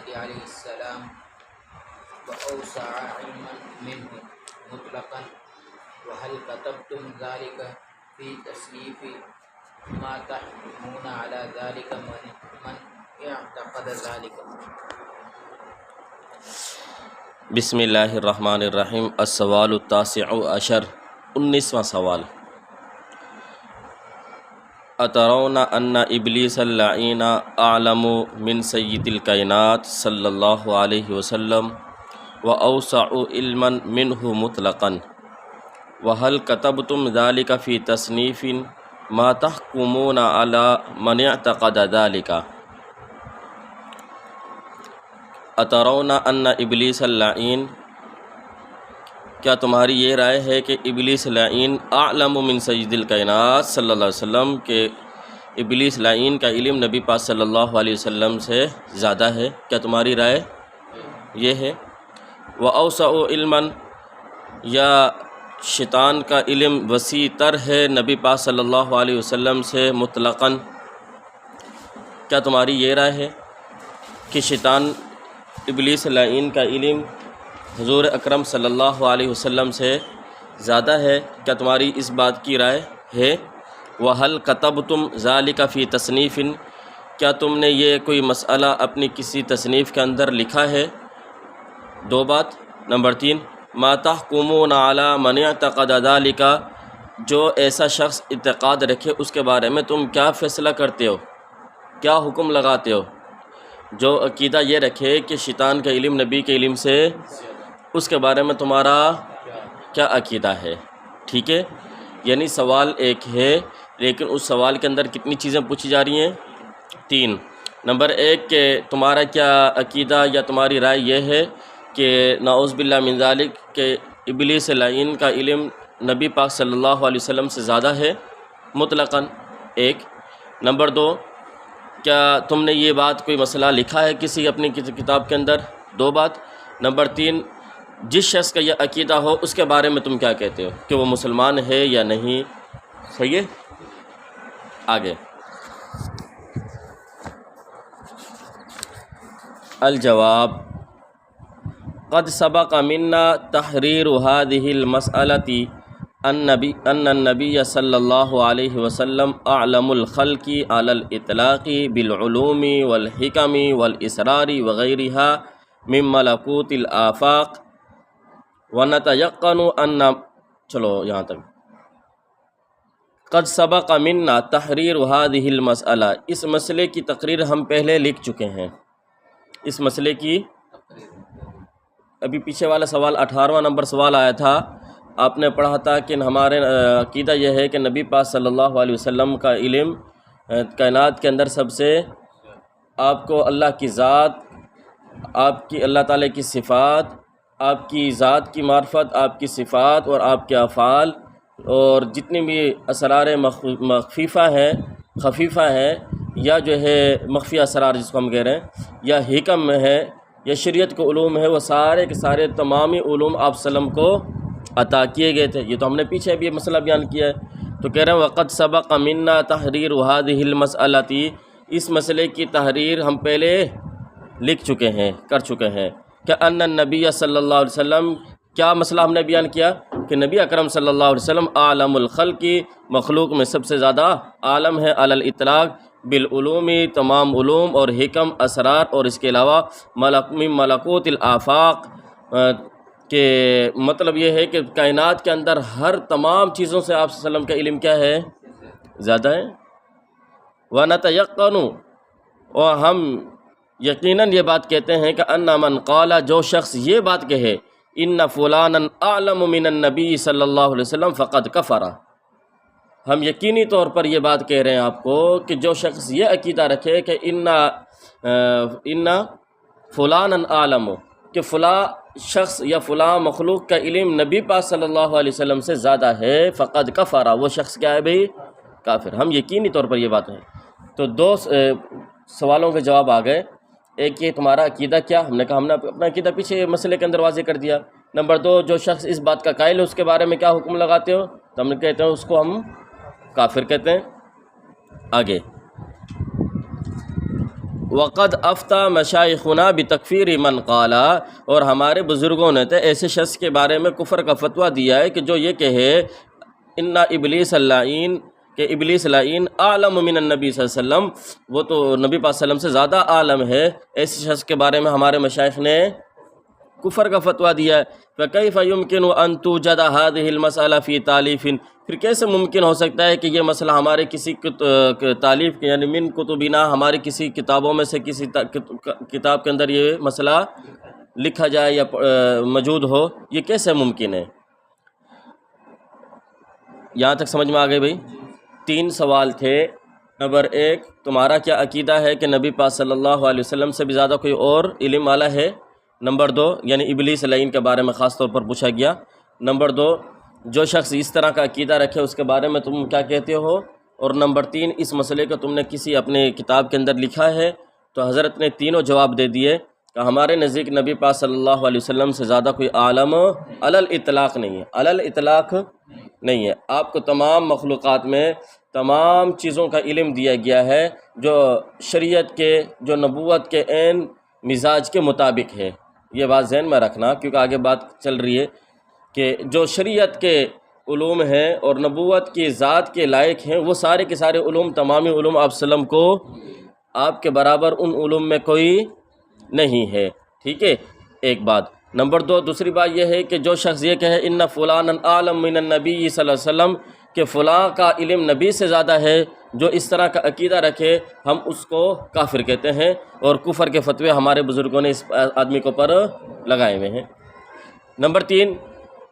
علیہ السلام وأوسع علما منه مطلقا وهل كتبتم ذلك في تصنيف ما تحكمون على ذلك من اعتقد ذلك. بسم اللہ الرحمن الرحیم. السوال التاسع عشر، 19واں سوال. اترون ان ابلیس اللعین اعلم من سید الکائنات صلی اللہ علیہ وسلم واوسع علما منہ مطلقا وهل كتبتم ذلك في تصنیف ما تحکمون على من اعتقد ذلك. اترون ان ابلیس اللعین، کیا تمہاری یہ رائے ہے کہ ابلیس لعین اعلم من سید الکائنات صلی اللہ علیہ وسلم، کہ ابلیس لعین کا علم نبی پاک صلی اللہ علیہ وسلم سے زیادہ ہے؟ کیا تمہاری رائے یہ ہے؟ وَأَوْسَعُ عِلْمًا، یا شیطان کا علم وسیع تر ہے نبی پاک صلی اللہ علیہ وسلم سے مطلقاً، کیا تمہاری یہ رائے ہے کہ شیطان ابلیس لعین کا علم حضور اکرم صلی اللہ علیہ وسلم سے زیادہ ہے؟ کیا تمہاری اس بات کی رائے ہے؟ وَهَلْ كَتَبْتُمْ ذَلِكَ فِي تَصْنِيفٍ، کیا تم نے یہ کوئی مسئلہ اپنی کسی تصنیف کے اندر لکھا ہے؟ دو بات. نمبر 3، مَا تَحْكُمُونَ عَلَى مَنِ اعْتَقَدَ ذَلِكَ، جو ایسا شخص اعتقاد رکھے اس کے بارے میں تم کیا فیصلہ کرتے ہو، کیا حکم لگاتے ہو؟ جو عقیدہ یہ رکھے کہ شیطان کا علم نبی کے علم سے، اس کے بارے میں تمہارا کیا عقیدہ ہے؟ ٹھیک ہے، یعنی سوال ایک ہے لیکن اس سوال کے اندر کتنی چیزیں پوچھی جا رہی ہیں؟ 3. نمبر 1 کہ تمہارا کیا عقیدہ یا تمہاری رائے یہ ہے کہ نعوذ باللہ من ذالک کہ ابلیس لعین کا علم نبی پاک صلی اللہ علیہ وسلم سے زیادہ ہے مطلقاً، 1. نمبر 2، کیا تم نے یہ بات کوئی مسئلہ لکھا ہے کسی اپنی کتاب کے اندر؟ 2 بات. نمبر 3، جس شخص کا یہ عقیدہ ہو اس کے بارے میں تم کیا کہتے ہو کہ وہ مسلمان ہے یا نہیں؟ صحیح ہے. آگے الجواب. قد سبق منا تحریر هذه المسألة ان النبی صلی اللہ علیہ وسلم اعلم الخلق علی الاطلاق بالعلوم والحکم والاسرار وغیرها من ملکوت الآفاق ونتیقن ان، چلو یہاں تک. قد سبق منا تحریر هذه المسألہ، اس مسئلے کی تقریر ہم پہلے لکھ چکے ہیں. اس مسئلے کی ابھی پیچھے والا سوال 18واں نمبر سوال آیا تھا، آپ نے پڑھا تھا کہ ہمارے عقیدہ یہ ہے کہ نبی پاک صلی اللہ علیہ وسلم کا علم کائنات کے اندر سب سے، آپ کو اللہ کی ذات، آپ کی اللہ تعالیٰ کی صفات، آپ کی ذات کی معرفت، آپ کی صفات اور آپ کے افعال اور جتنی بھی اسرار مخفیفہ ہیں یا جو ہے مخفی اسرار جس کو ہم کہہ رہے ہیں، یا حکم ہے یا شریعت کے علوم ہے، وہ سارے کے سارے تمامی علوم آپ وسلم کو عطا کیے گئے تھے. یہ تو ہم نے پیچھے ابھی یہ مسئلہ بیان کیا ہے. تو کہہ رہے ہیں وقد سبق منا تحریر هذه المسألة، اس مسئلے کی تحریر ہم پہلے لکھ چکے ہیں، کر چکے ہیں. کہ ان النبی صلی اللہ علیہ وسلم، کیا مسئلہ ہم نے بیان کیا کہ نبی اکرم صلی اللہ علیہ وسلم اعلم الخلق، مخلوق میں سب سے زیادہ عالم ہے، علی الاطلاق بالعلوم، تمام علوم اور حکم، اسرار اور اس کے علاوہ ملکوت الآفاق، کہ مطلب یہ ہے کہ کائنات کے اندر ہر تمام چیزوں سے آپ صلی اللہ علیہ وسلم کا علم کیا ہے؟ زیادہ ہے. وَنَتَيَقَّنُ، اور ہم یقیناً یہ بات کہتے ہیں کہ ان من قال، جو شخص یہ بات کہے ان فلانا اعلم من النبی صلی اللہ علیہ وسلم فقد کفر، ہم یقینی طور پر یہ بات کہہ رہے ہیں آپ کو کہ جو شخص یہ عقیدہ رکھے کہ ان فلانا اعلم، کہ فلاں شخص یا فلاں مخلوق کا علم نبی پاک صلی اللہ علیہ وسلم سے زیادہ ہے، فقد کفر، وہ شخص کیا ہے بھائی؟ کافر. ہم یقینی طور پر یہ بات ہے. تو 2 سوالوں کے جواب آ گئے. ایک یہ تمہارا عقیدہ کیا، ہم نے کہا ہم نے اپنا عقیدہ پیچھے مسئلے کے اندر واضح کر دیا. نمبر 2، جو شخص اس بات کا قائل ہے اس کے بارے میں کیا حکم لگاتے ہو؟ تو ہم کہتے ہیں اس کو ہم کافر کہتے ہیں. آگے وقد افتى مشائخنا بتکفیر من قالا، اور ہمارے بزرگوں نے تو ایسے شخص کے بارے میں کفر کا فتویٰ دیا ہے کہ جو یہ کہے ان ابلیس اللعین، کہ ابلیس لعین اعلم من النبی صلی اللہ علیہ وسلم، وہ تو نبی پاک صلی اللہ علیہ وسلم سے زیادہ عالم ہے، ایسے شخص کے بارے میں ہمارے مشائخ نے کفر کا فتویٰ دیا ہے۔ فَكَيْفَ يُمْكِنُ أَن تُوجَدَ هَذِهِ الْمَسْأَلَةُ فِي تَأْلِيفٍ، پھر کیسے ممکن ہو سکتا ہے کہ یہ مسئلہ ہمارے کسی تالیف کے یعنی من کتبنا، ہماری کسی کتابوں میں سے کسی کتاب کے اندر یہ مسئلہ لکھا جائے یا موجود ہو، یہ کیسے ممکن ہے؟ یہاں تک سمجھ میں آ گئی بھائی؟ 3 سوال تھے۔ نمبر 1، تمہارا کیا عقیدہ ہے کہ نبی پاک صلی اللہ علیہ وسلم سے بھی زیادہ کوئی اور علم والا ہے؟ نمبر 2، یعنی ابلیس لعین کے بارے میں خاص طور پر پوچھا گیا۔ نمبر 2، جو شخص اس طرح کا عقیدہ رکھے اس کے بارے میں تم کیا کہتے ہو؟ اور نمبر 3، اس مسئلے کو تم نے کسی اپنے کتاب کے اندر لکھا ہے؟ تو حضرت نے تینوں جواب دے دیے کہ ہمارے نزدیک نبی پاک صلی اللہ علیہ وسلم سے زیادہ کوئی عالم علی الاطلاق نہیں ہے، علی الاطلاق نہیں ہے۔ آپ کو تمام مخلوقات میں تمام چیزوں کا علم دیا گیا ہے جو شریعت کے، جو نبوت کے عین مزاج کے مطابق ہے۔ یہ بات ذہن میں رکھنا، کیونکہ آگے بات چل رہی ہے کہ جو شریعت کے علوم ہیں اور نبوت کی ذات کے لائق ہیں، وہ سارے کے سارے علوم، تمامی علوم آپ وسلم کو آپ کے برابر ان علوم میں کوئی نہیں ہے، ٹھیک ہے؟ ایک بات۔ نمبر 2، دوسری بات یہ ہے کہ جو شخص یہ کہے ان فلانا اعلم من النبی صلی اللہ علیہ وسلم، کہ فلاں کا علم نبی سے زیادہ ہے، جو اس طرح کا عقیدہ رکھے ہم اس کو کافر کہتے ہیں، اور کفر کے فتوے ہمارے بزرگوں نے اس آدمی کو پر لگائے ہوئے ہیں۔ نمبر 3،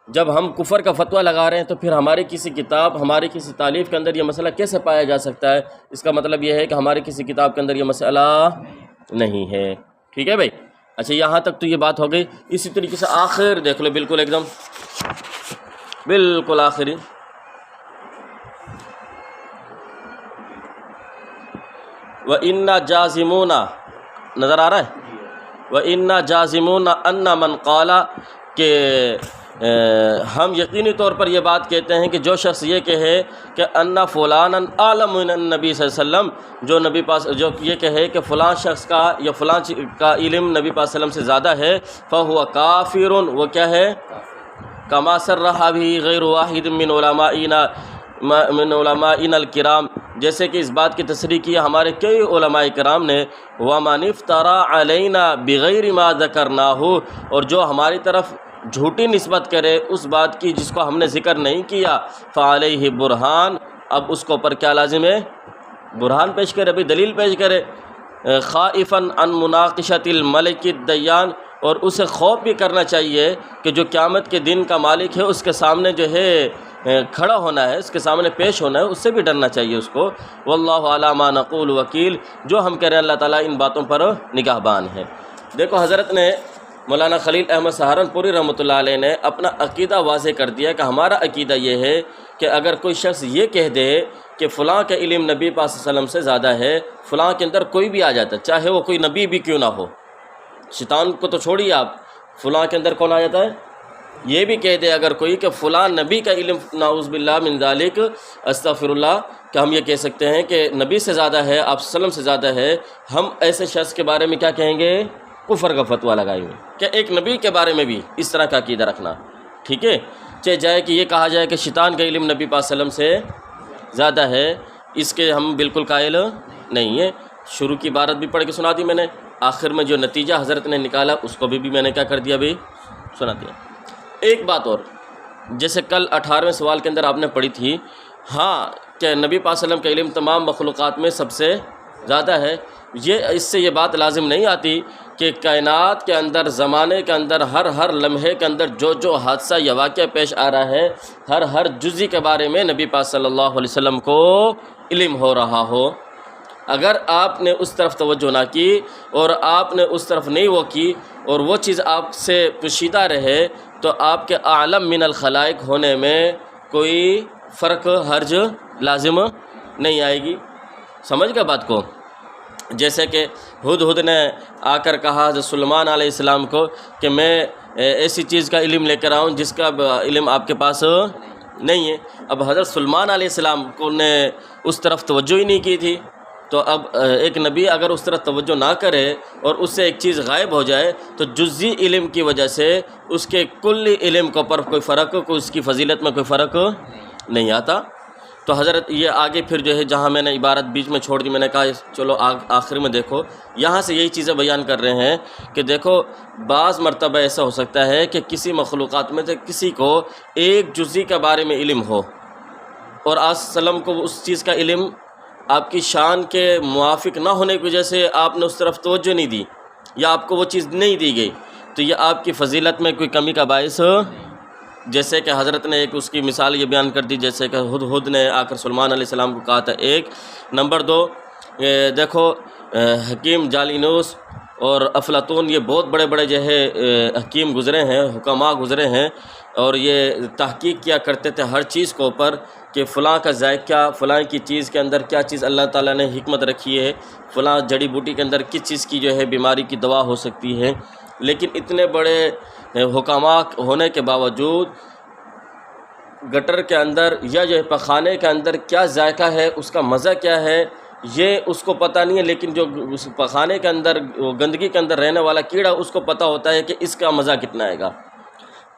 جب ہم کفر کا فتویٰ لگا رہے ہیں تو پھر ہماری کسی کتاب، ہماری کسی تالیف کے اندر یہ مسئلہ کیسے پایا جا سکتا ہے؟ اس کا مطلب یہ ہے کہ ہماری کسی کتاب کے اندر یہ مسئلہ نہیں ہے، ٹھیک ہے بھائی؟ اچھا، یہاں تک تو یہ بات ہو گئی۔ اسی طریقے سے آخر دیکھ لو، بالکل ایک دم بالکل آخری، وَإِنَّا جَازِمُونَ، نظر آ رہا ہے؟ وَإِنَّا جَازِمُونَ أَنَّ مَنْ قَالَ، کہ ہم یقینی طور پر یہ بات کہتے ہیں کہ جو شخص یہ کہے کہ ان فلانا اعلم من النبی صلی اللہ علیہ وسلم، جو نبی پاس جو یہ کہے کہ فلاں شخص کا یا فلاں کا علم نبی پاک صلی اللہ علیہ وسلم سے زیادہ ہے، فہو کافر، وہ کیا ہے؟ کما صرح بھی غیر واحد من علمائنا الکرام، جیسے کہ اس بات کی تصریح کی ہمارے کئی علماء کرام نے، وَمَنِ افْتَرَى عَلَيْنَا بِغَيْرِ مَا ذَكَرْنَاهُ، اور جو ہماری طرف جھوٹی نسبت کرے اس بات کی جس کو ہم نے ذکر نہیں کیا، فَعَلَيْهِ برہان، اب اس کو پر کیا لازم ہے؟ برہان پیش کرے، بھی دلیل پیش کرے۔ خائفاً عن مناقشۃ الملک الدیان، اور اسے خوف بھی کرنا چاہیے کہ جو قیامت کے دن کا مالک ہے اس کے سامنے جو ہے کھڑا ہونا ہے، اس کے سامنے پیش ہونا ہے، اس سے بھی ڈرنا چاہیے اس کو۔ واللہ علی ما نقول وکیل، جو ہم کہہ رہے ہیں اللہ تعالیٰ ان باتوں پر نگہبان ہے۔ دیکھو حضرت نے مولانا خلیل احمد سہارنپوری رحمۃ اللہ علیہ نے اپنا عقیدہ واضح کر دیا کہ ہمارا عقیدہ یہ ہے کہ اگر کوئی شخص یہ کہہ دے کہ فلاں کا علم نبی پاک صلی اللہ علیہ وسلم سے زیادہ ہے، فلاں کے اندر کوئی بھی آ جاتا ہے، چاہے وہ کوئی نبی بھی کیوں نہ ہو، شیطان کو تو چھوڑیے آپ، فلاں کے اندر کون آ جاتا ہے؟ یہ بھی کہہ دے اگر کوئی کہ فلاں نبی کا علم، نعوذ باللہ من ذالک، استغفر اللہ، کہ ہم یہ کہہ سکتے ہیں کہ نبی سے زیادہ ہے، آپ صلی اللہ علیہ وسلم سے زیادہ ہے، ہم ایسے شخص کے بارے میں کیا کہیں گے؟ کفر کا فتویٰ لگائے ہوئے کہ ایک نبی کے بارے میں بھی اس طرح کا عقیدہ رکھنا، ٹھیک ہے؟ چاہے جائے کہ یہ کہا جائے کہ شیطان کا علم نبی پاک صلی اللہ علیہ وسلم سے زیادہ ہے، اس کے ہم بالکل قائل نہیں ہیں۔ شروع کی عبارت بھی پڑھ کے سنا دی میں نے، آخر میں جو نتیجہ حضرت نے نکالا اس کو بھی میں نے کیا کر دیا بھائی؟ سنا دیا۔ ایک بات اور، جیسے کل 18ویں سوال کے اندر آپ نے پڑھی تھی، ہاں کہ نبی پاک صلی اللہ علیہ وسلم کا علم تمام مخلوقات میں سب سے زیادہ ہے، اس سے یہ بات لازم نہیں آتی کہ کائنات کے اندر، زمانے کے اندر، ہر لمحے کے اندر جو حادثہ یا واقعہ پیش آ رہا ہے، ہر جزی کے بارے میں نبی پاک صلی اللہ علیہ وسلم کو علم ہو رہا ہو۔ اگر آپ نے اس طرف توجہ نہ کی اور آپ نے اس طرف نہیں وہ کی اور وہ چیز آپ سے پوشیدہ رہے، تو آپ کے اعلم من الخلائق ہونے میں کوئی فرق، حرج لازم نہیں آئے گی۔ سمجھ گئے بات کو؟ جیسے کہ ہدہد نے آ کر کہا حضرت سلیمان علیہ السلام کو کہ میں ایسی چیز کا علم لے کر آؤں جس کا علم آپ کے پاس نہیں ہے۔ اب حضرت سلیمان علیہ السلام کو نے اس طرف توجہ ہی نہیں کی تھی، تو اب ایک نبی اگر اس طرح توجہ نہ کرے اور اس سے ایک چیز غائب ہو جائے تو جزئی علم کی وجہ سے اس کے کلی علم کے اوپر کوئی فرق، کوئی اس کی فضیلت میں کوئی فرق نہیں آتا۔ تو حضرت یہ آگے پھر جو ہے جہاں میں نے عبارت بیچ میں چھوڑ دی، میں نے کہا چلو آخر میں دیکھو، یہاں سے یہی چیزیں بیان کر رہے ہیں کہ دیکھو بعض مرتبہ ایسا ہو سکتا ہے کہ کسی مخلوقات میں سے کسی کو ایک جزئی کے بارے میں علم ہو اور آپ وسلم کو اس چیز کا علم آپ کی شان کے موافق نہ ہونے کی وجہ سے آپ نے اس طرف توجہ نہیں دی یا آپ کو وہ چیز نہیں دی گئی، تو یہ آپ کی فضیلت میں کوئی کمی کا باعث، جیسے کہ حضرت نے ایک اس کی مثال یہ بیان کر دی، جیسے کہ ہدہد نے آ کر سلیمان علیہ السلام کو کہا تھا، ایک نمبر دو دیکھو حکیم جالینوس اور افلاطون یہ بہت بڑے بڑے جو ہے حکیم گزرے ہیں، حکماء گزرے ہیں، اور یہ تحقیق کیا کرتے تھے ہر چیز کے اوپر کہ فلاں کا ذائقہ، فلاں کی چیز کے اندر کیا چیز اللہ تعالیٰ نے حکمت رکھی ہے، فلاں جڑی بوٹی کے اندر کس چیز کی جو ہے بیماری کی دوا ہو سکتی ہے، لیکن اتنے بڑے حکماء ہونے کے باوجود گٹر کے اندر یا جو ہے پخانے کے اندر کیا ذائقہ ہے، اس کا مزہ کیا ہے، یہ اس کو پتہ نہیں ہے، لیکن جو اس پخانے کے اندر گندگی کے اندر رہنے والا کیڑا اس کو پتہ ہوتا ہے کہ اس کا مزہ کتنا آئے گا۔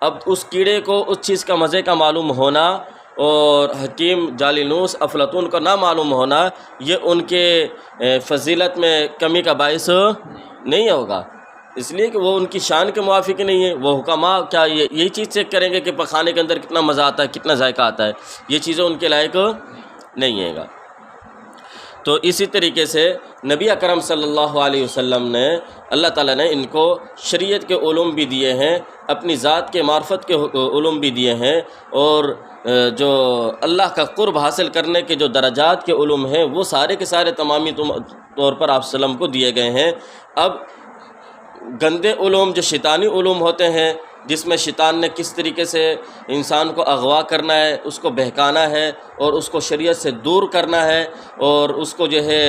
اب اس کیڑے کو اس چیز کا مزے کا معلوم ہونا اور حکیم جالینوس افلاطون کا نہ معلوم ہونا، یہ ان کے فضیلت میں کمی کا باعث نہیں ہوگا، اس لیے کہ وہ ان کی شان کے موافق نہیں ہے۔ وہ حکماء کیا یہی چیز چیک کریں گے کہ پخانے کے اندر کتنا مزہ آتا ہے، کتنا ذائقہ آتا ہے، یہ چیزیں ان کے لائق نہیں ہے گا۔ تو اسی طریقے سے نبی اکرم صلی اللہ علیہ وسلم نے، اللہ تعالیٰ نے ان کو شریعت کے علوم بھی دیے ہیں، اپنی ذات کے معرفت کے علوم بھی دیے ہیں، اور جو اللہ کا قرب حاصل کرنے کے جو درجات کے علوم ہیں وہ سارے کے سارے تمامی طور پر آپ صلی اللہ علیہ وسلم کو دیے گئے ہیں۔ اب گندے علوم جو شیطانی علوم ہوتے ہیں، جس میں شیطان نے کس طریقے سے انسان کو اغوا کرنا ہے، اس کو بہکانا ہے اور اس کو شریعت سے دور کرنا ہے اور اس کو جو ہے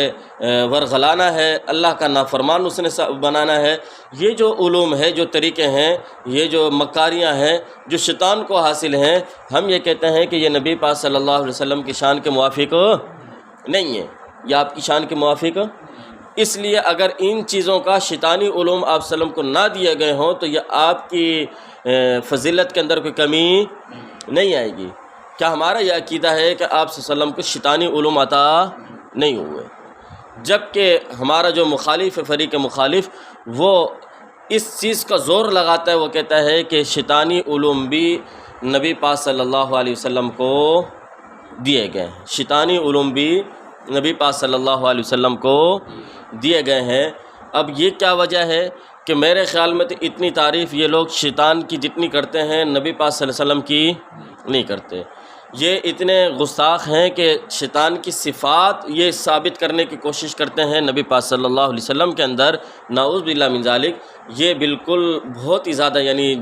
ورغلانا ہے، اللہ کا نافرمان اس نے بنانا ہے، یہ جو علوم ہے، جو طریقے ہیں، یہ جو مکاریاں ہیں جو شیطان کو حاصل ہیں، ہم یہ کہتے ہیں کہ یہ نبی پاک صلی اللہ علیہ وسلم کی شان کے موافق نہیں ہے، یہ آپ کی شان کے موافق۔ اس لیے اگر ان چیزوں کا شیطانی علوم آپ صلی اللہ علیہ وسلم کو نہ دیے گئے ہوں تو یہ آپ کی فضیلت کے اندر کوئی کمی نہیں آئے گی۔ کیا ہمارا یہ عقیدہ ہے کہ آپ صلی اللہ علیہ وسلم کو شیطانی علوم عطا نہیں ہوئے، جبکہ ہمارا جو مخالف ہے، فریق مخالف، وہ اس چیز کا زور لگاتا ہے، وہ کہتا ہے کہ شیطانی علوم بھی نبی پاک صلی اللہ علیہ وسلم کو دیے گئے ہیں، شیطانی علوم بھی نبی پاک صلی اللہ علیہ وسلم کو دیے گئے ہیں۔ اب یہ کیا وجہ ہے کہ میرے خیال میں تو اتنی تعریف یہ لوگ شیطان کی جتنی کرتے ہیں نبی پاک صلی اللہ علیہ وسلم کی نہیں کرتے۔ یہ اتنے گستاخ ہیں کہ شیطان کی صفات یہ ثابت کرنے کی کوشش کرتے ہیں نبی پاک صلی اللہ علیہ وسلم کے اندر، نعوذ باللہ من ذالک۔ یہ بالکل بہت ہی زیادہ یعنی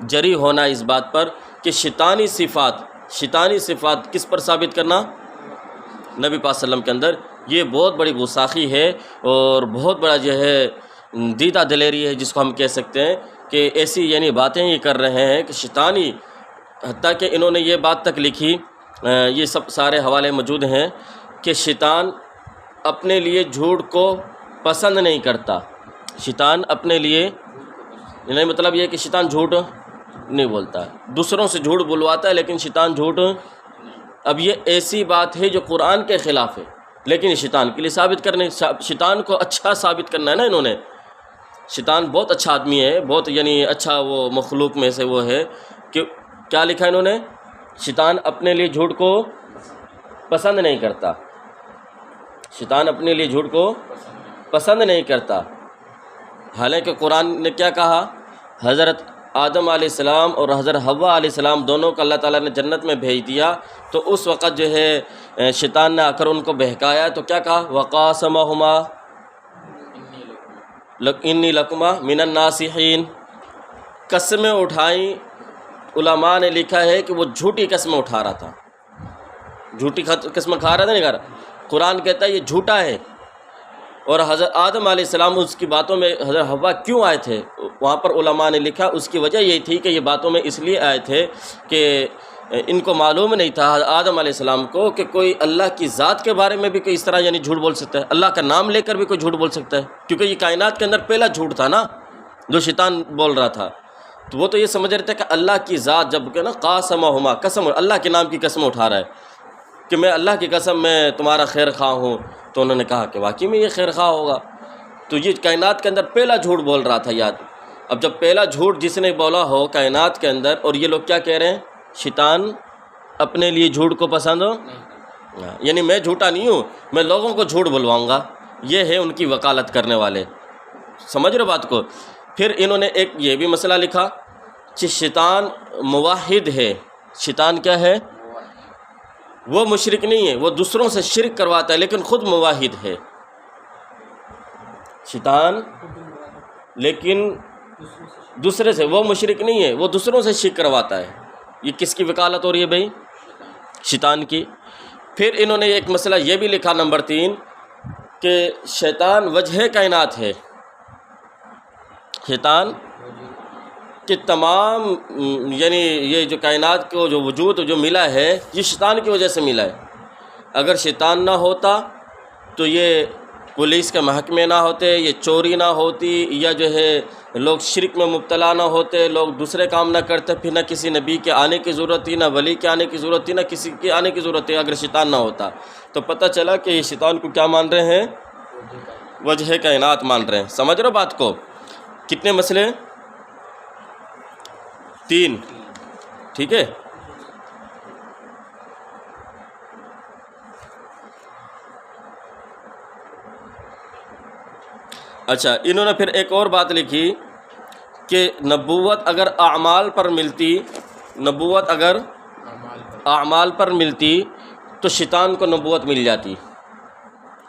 جری ہونا اس بات پر کہ شیطانی صفات کس پر ثابت کرنا، نبی پاک صلی اللہ علیہ وسلم کے اندر، یہ بہت بڑی گستاخی ہے اور بہت بڑا جو ہے دیدہ دلیری ہے جس کو ہم کہہ سکتے ہیں کہ ایسی یعنی باتیں یہ کر رہے ہیں کہ شیطانی، حتیٰ کہ انہوں نے یہ بات تک لکھی، یہ سب سارے حوالے موجود ہیں کہ شیطان اپنے لیے جھوٹ کو پسند نہیں کرتا، شیطان اپنے لیے، یعنی مطلب یہ کہ شیطان جھوٹ نہیں بولتا، دوسروں سے جھوٹ بلواتا ہے لیکن شیطان جھوٹ۔ اب یہ ایسی بات ہے جو قرآن کے خلاف ہے، لیکن شیطان کے لیے ثابت کرنے، شیطان کو اچھا ثابت کرنا ہے نا انہوں نے۔ شیطان بہت اچھا آدمی ہے، بہت یعنی اچھا وہ مخلوق میں سے وہ ہے کہ کیا لکھا انہوں نے، شیطان اپنے لیے جھوٹ کو پسند نہیں کرتا، شیطان اپنے لیے جھوٹ کو پسند نہیں کرتا۔ حالانکہ قرآن نے کیا کہا، حضرت آدم علیہ السلام اور حضرت حوا علیہ السلام دونوں کو اللہ تعالیٰ نے جنت میں بھیج دیا، تو اس وقت جو ہے شیطان نے آ کر ان کو بہکایا تو کیا کہا، وقاسمہما انی لکما من الناصحین، قسمیں اٹھائیں۔ علماء نے لکھا ہے کہ وہ جھوٹی قسمیں اٹھا رہا تھا، جھوٹی قسمیں کھا رہا تھا، نہیں کھا رہا، قرآن کہتا ہے یہ جھوٹا ہے۔ اور حضرت آدم علیہ السلام اس کی باتوں میں حضرت حوا کیوں آئے تھے، وہاں پر علماء نے لکھا اس کی وجہ یہی تھی کہ یہ باتوں میں اس لیے آئے تھے کہ ان کو معلوم نہیں تھا آدم علیہ السلام کو کہ کوئی اللہ کی ذات کے بارے میں بھی کوئی اس طرح یعنی جھوٹ بول سکتا ہے، اللہ کا نام لے کر بھی کوئی جھوٹ بول سکتا ہے، کیونکہ یہ کائنات کے اندر پہلا جھوٹ تھا نا جو شیطان بول رہا تھا۔ تو وہ تو یہ سمجھ رہے تھے کہ اللہ کی ذات، جب کہ نا قاسمہما، قسم، اللہ کے نام کی قسم اٹھا رہا ہے کہ میں اللہ کی قسم میں تمہارا خیر خواہ ہوں، تو انہوں نے کہا کہ واقعی میں یہ خیر خواہ ہوگا۔ تو یہ کائنات کے اندر پہلا جھوٹ بول رہا تھا یاد۔ اب جب پہلا جھوٹ جس نے بولا ہو کائنات کے اندر، اور یہ لوگ کیا کہہ رہے ہیں، شیطان اپنے لیے جھوٹ کو پسند ہو، یعنی میں جھوٹا نہیں ہوں، میں لوگوں کو جھوٹ بلواؤں گا، یہ ہے ان کی وکالت کرنے والے۔ سمجھ رہے بات کو؟ پھر انہوں نے ایک یہ بھی مسئلہ لکھا کہ شیطان موحد ہے۔ شیطان کیا ہے؟ وہ مشرک نہیں ہے، وہ دوسروں سے شرک کرواتا ہے لیکن خود موحد ہے شیطان، لیکن دوسرے سے، وہ مشرک نہیں ہے، وہ دوسروں سے شرک کرواتا ہے۔ یہ کس کی وکالت ہو رہی ہے بھائی؟ شیطان کی۔ پھر انہوں نے ایک مسئلہ یہ بھی لکھا نمبر 3 کہ شیطان وجہ کائنات ہے۔ شیطان کہ تمام یعنی یہ جو کائنات کو جو وجود جو ملا ہے یہ شیطان کی وجہ سے ملا ہے۔ اگر شیطان نہ ہوتا تو یہ پولیس کے محکمے نہ ہوتے، یہ چوری نہ ہوتی، یا جو ہے لوگ شرک میں مبتلا نہ ہوتے، لوگ دوسرے کام نہ کرتے، پھر نہ کسی نبی کے آنے کی ضرورت تھی، نہ ولی کے آنے کی ضرورت تھی، نہ کسی کے آنے کی ضرورت تھی اگر شیطان نہ ہوتا۔ تو پتہ چلا کہ یہ شیطان کو کیا مان رہے ہیں؟ وجہ کائنات مان رہے ہیں۔ سمجھ رہے ہو بات کو؟ کتنے مسئلے؟ 3، ٹھیک ہے۔ اچھا، انہوں نے پھر ایک اور بات لکھی کہ نبوت اگر اعمال پر ملتی، نبوت اگر اعمال پر ملتی تو شیطان کو نبوت مل جاتی۔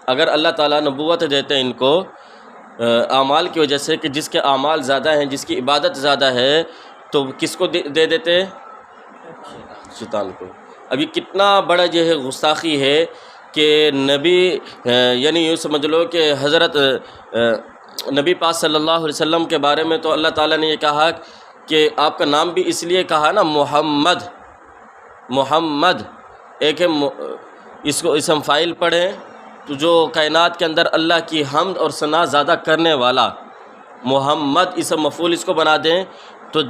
اگر اللہ تعالیٰ نبوت دیتے ان کو اعمال کی وجہ سے کہ جس کے اعمال زیادہ ہیں، جس کی عبادت زیادہ ہے، تو کس کو دے دیتے؟ شیطان کو۔ اب یہ کتنا بڑا جو ہے گستاخی ہے کہ نبی یعنی یوں سمجھ لو کہ حضرت نبی پاک صلی اللہ علیہ وسلم کے بارے میں تو اللہ تعالیٰ نے یہ کہا کہ آپ کا نام بھی اس لیے کہا نا محمد، محمد ایک ہے، اس کو اسم فاعل پڑھیں تو جو کائنات کے اندر اللہ کی حمد اور ثنا زیادہ کرنے والا، محمد اسم مفعول اس کو بنا دیں تو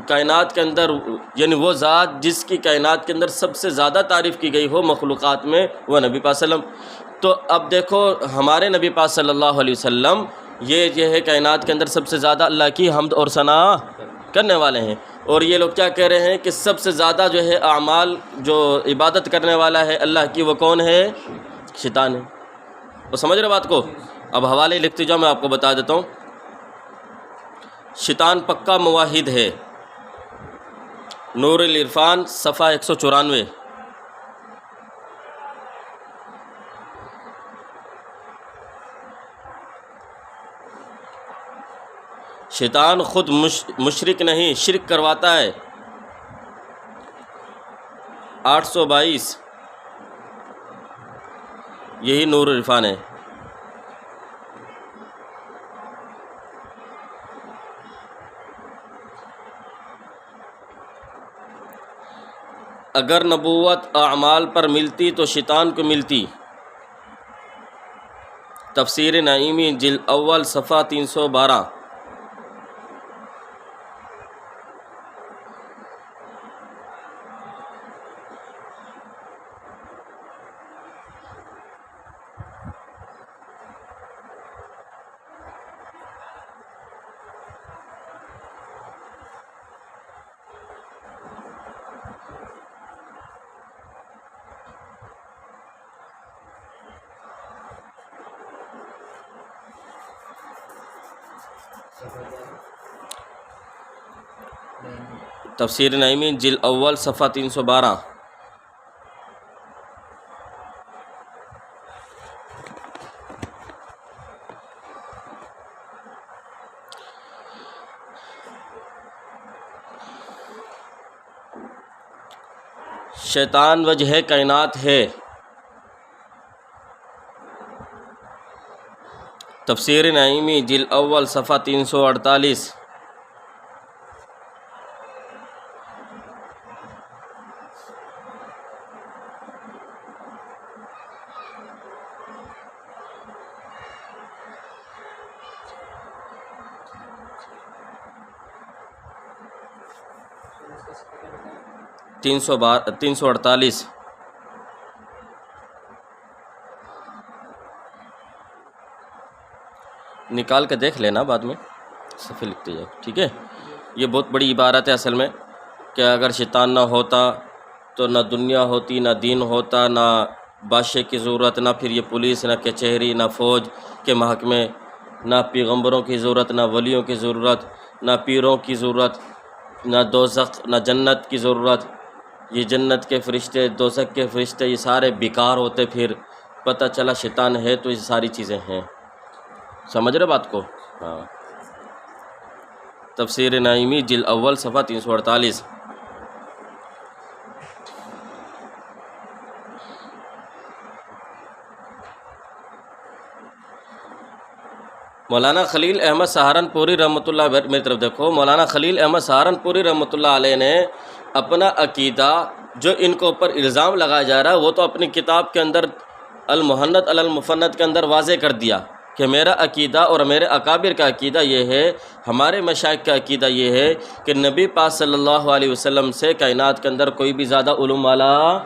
کائنات کے اندر یعنی وہ ذات جس کی کائنات کے اندر سب سے زیادہ تعریف کی گئی ہو مخلوقات میں، وہ نبی پاک صلی اللہ علیہ وسلم۔ تو اب دیکھو ہمارے نبی پاک صلی اللہ علیہ وسلم یہ ہے کائنات کے اندر سب سے زیادہ اللہ کی حمد اور ثنا کرنے والے ہیں، اور یہ لوگ کیا کہہ رہے ہیں کہ سب سے زیادہ جو ہے اعمال جو عبادت کرنے والا ہے اللہ کی، وہ کون ہے؟ شیطان ہے۔ وہ سمجھ رہے بات کو؟ اب حوالے لکھتے جاؤ، میں آپ کو بتا دیتا ہوں۔ شیطان پکا موحد ہے، نور العرفان صفحہ 194۔ شیطان خود مشرک نہیں، شرک کرواتا ہے۔ 822 یہی نور العرفان ہے۔ اگر نبوت اعمال پر ملتی تو شیطان کو ملتی۔ تفسیر نعیمی جلد اول صفحہ 312۔ تفسیر نعیمی جلد اول صفحہ 312۔ شیطان وجہ کائنات ہے۔ تفسیر نعیمی جلد اول صفحہ 348۔ 348 نکال کے دیکھ لینا، بعد میں صفحے لکھتے جاؤ، ٹھیک ہے؟ یہ بہت بڑی عبارت ہے اصل میں، کہ اگر شیطان نہ ہوتا تو نہ دنیا ہوتی، نہ دین ہوتا، نہ بادشاہ کی ضرورت، نہ پھر یہ پولیس، نہ کچہری، نہ فوج کے محکمے، نہ پیغمبروں کی ضرورت، نہ ولیوں کی ضرورت، نہ پیروں کی ضرورت، نہ دوزخ، نہ جنت کی ضرورت۔ یہ جنت کے فرشتے، دوزخ کے فرشتے، یہ سارے بیکار ہوتے، پھر پتہ چلا شیطان ہے تو یہ ساری چیزیں ہیں۔ سمجھ رہے بات کو؟ ہاں، تفسیر نعیمی جلد اول صفحہ 348۔ مولانا خلیل احمد سہارنپوری رحمۃ اللہ، میری طرف دیکھو، مولانا خلیل احمد سہارنپوری رحمۃ اللہ علیہ نے اپنا عقیدہ جو ان کے اوپر الزام لگایا جا رہا ہے وہ تو اپنی کتاب کے اندر المحنت علی المفند کے اندر واضح کر دیا کہ میرا عقیدہ اور میرے اکابر کا عقیدہ یہ ہے، ہمارے مشائخ کا عقیدہ یہ ہے کہ نبی پاک صلی اللہ علیہ وسلم سے کائنات کے اندر کوئی بھی زیادہ علوم والا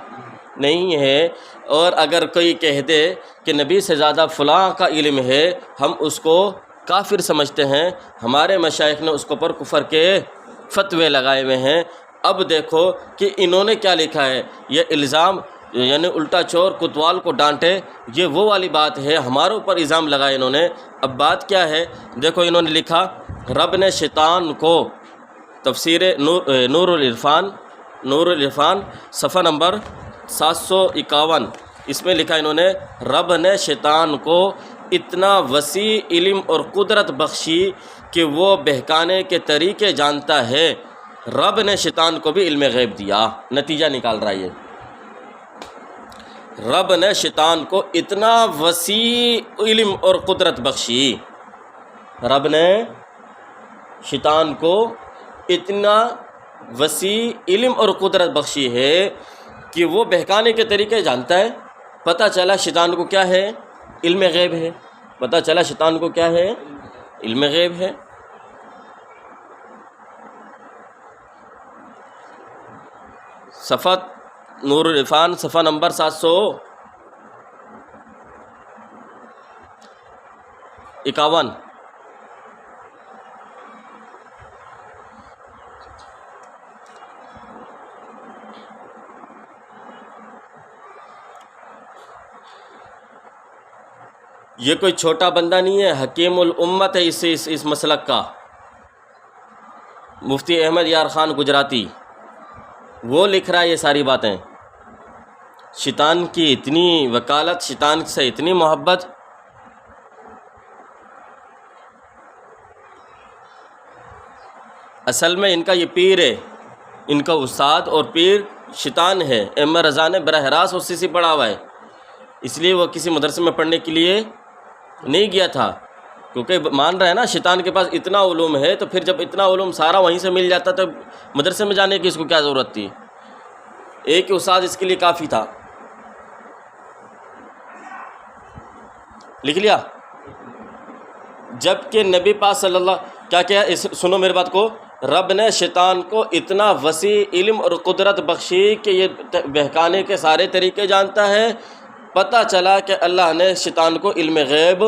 نہیں ہے، اور اگر کوئی کہہ دے کہ نبی سے زیادہ فلاں کا علم ہے، ہم اس کو کافر سمجھتے ہیں۔ ہمارے مشائخ نے اس کو پر کفر کے فتوے لگائے ہوئے ہیں۔ اب دیکھو کہ انہوں نے کیا لکھا ہے، یہ الزام یعنی الٹا چور کوتوال کو ڈانٹے، یہ وہ والی بات ہے، ہمارے اوپر الزام لگائے انہوں نے۔ اب بات کیا ہے، دیکھو انہوں نے لکھا، رب نے شیطان کو، تفسیر نور العرفان صفحہ نمبر 751، اس میں لکھا انہوں نے، رب نے شیطان کو اتنا وسیع علم اور قدرت بخشی کہ وہ بہکانے کے طریقے جانتا ہے۔ رب نے شیطان کو بھی علم غیب دیا۔ نتیجہ نکال رہا ہے یہ، رب نے شیطان کو اتنا وسیع علم اور قدرت بخشی، رب نے شیطان کو اتنا وسیع علم اور قدرت بخشی ہے کہ وہ بہکانے کے طریقے جانتا ہے۔ پتہ چلا شیطان کو کیا ہے، علم غیب ہے۔ پتہ چلا شیطان کو کیا ہے، علم غیب ہے۔ صفحہ نور العرفان صفحہ نمبر 751۔ یہ کوئی چھوٹا بندہ نہیں ہے، حکیم الامت ہے اس مسلک کا، مفتی احمد یار خان گجراتی، وہ لکھ رہا ہے یہ ساری باتیں۔ شیطان کی اتنی وکالت، شیطان سے اتنی محبت۔ اصل میں ان کا یہ پیر ہے، ان کا استاد اور پیر شیطان ہے۔ احمد رضا نے براہ راست اسی سے پڑھا ہوا ہے، اس لیے وہ کسی مدرسے میں پڑھنے کے لیے نہیں گیا تھا، کیونکہ مان رہا ہے نا شیطان کے پاس اتنا علوم ہے، تو پھر جب اتنا علوم سارا وہیں سے مل جاتا تو مدرسے میں جانے کی اس کو کیا ضرورت تھی؟ ایک ہی استاد اس کے لیے کافی تھا۔ لکھ لیا؟ جب کہ نبی پاک صلی اللہ کیا سنو میری بات کو، رب نے شیطان کو اتنا وسیع علم اور قدرت بخشی کہ یہ بہکانے کے سارے طریقے جانتا ہے۔ پتہ چلا کہ اللہ نے شیطان کو علم غیب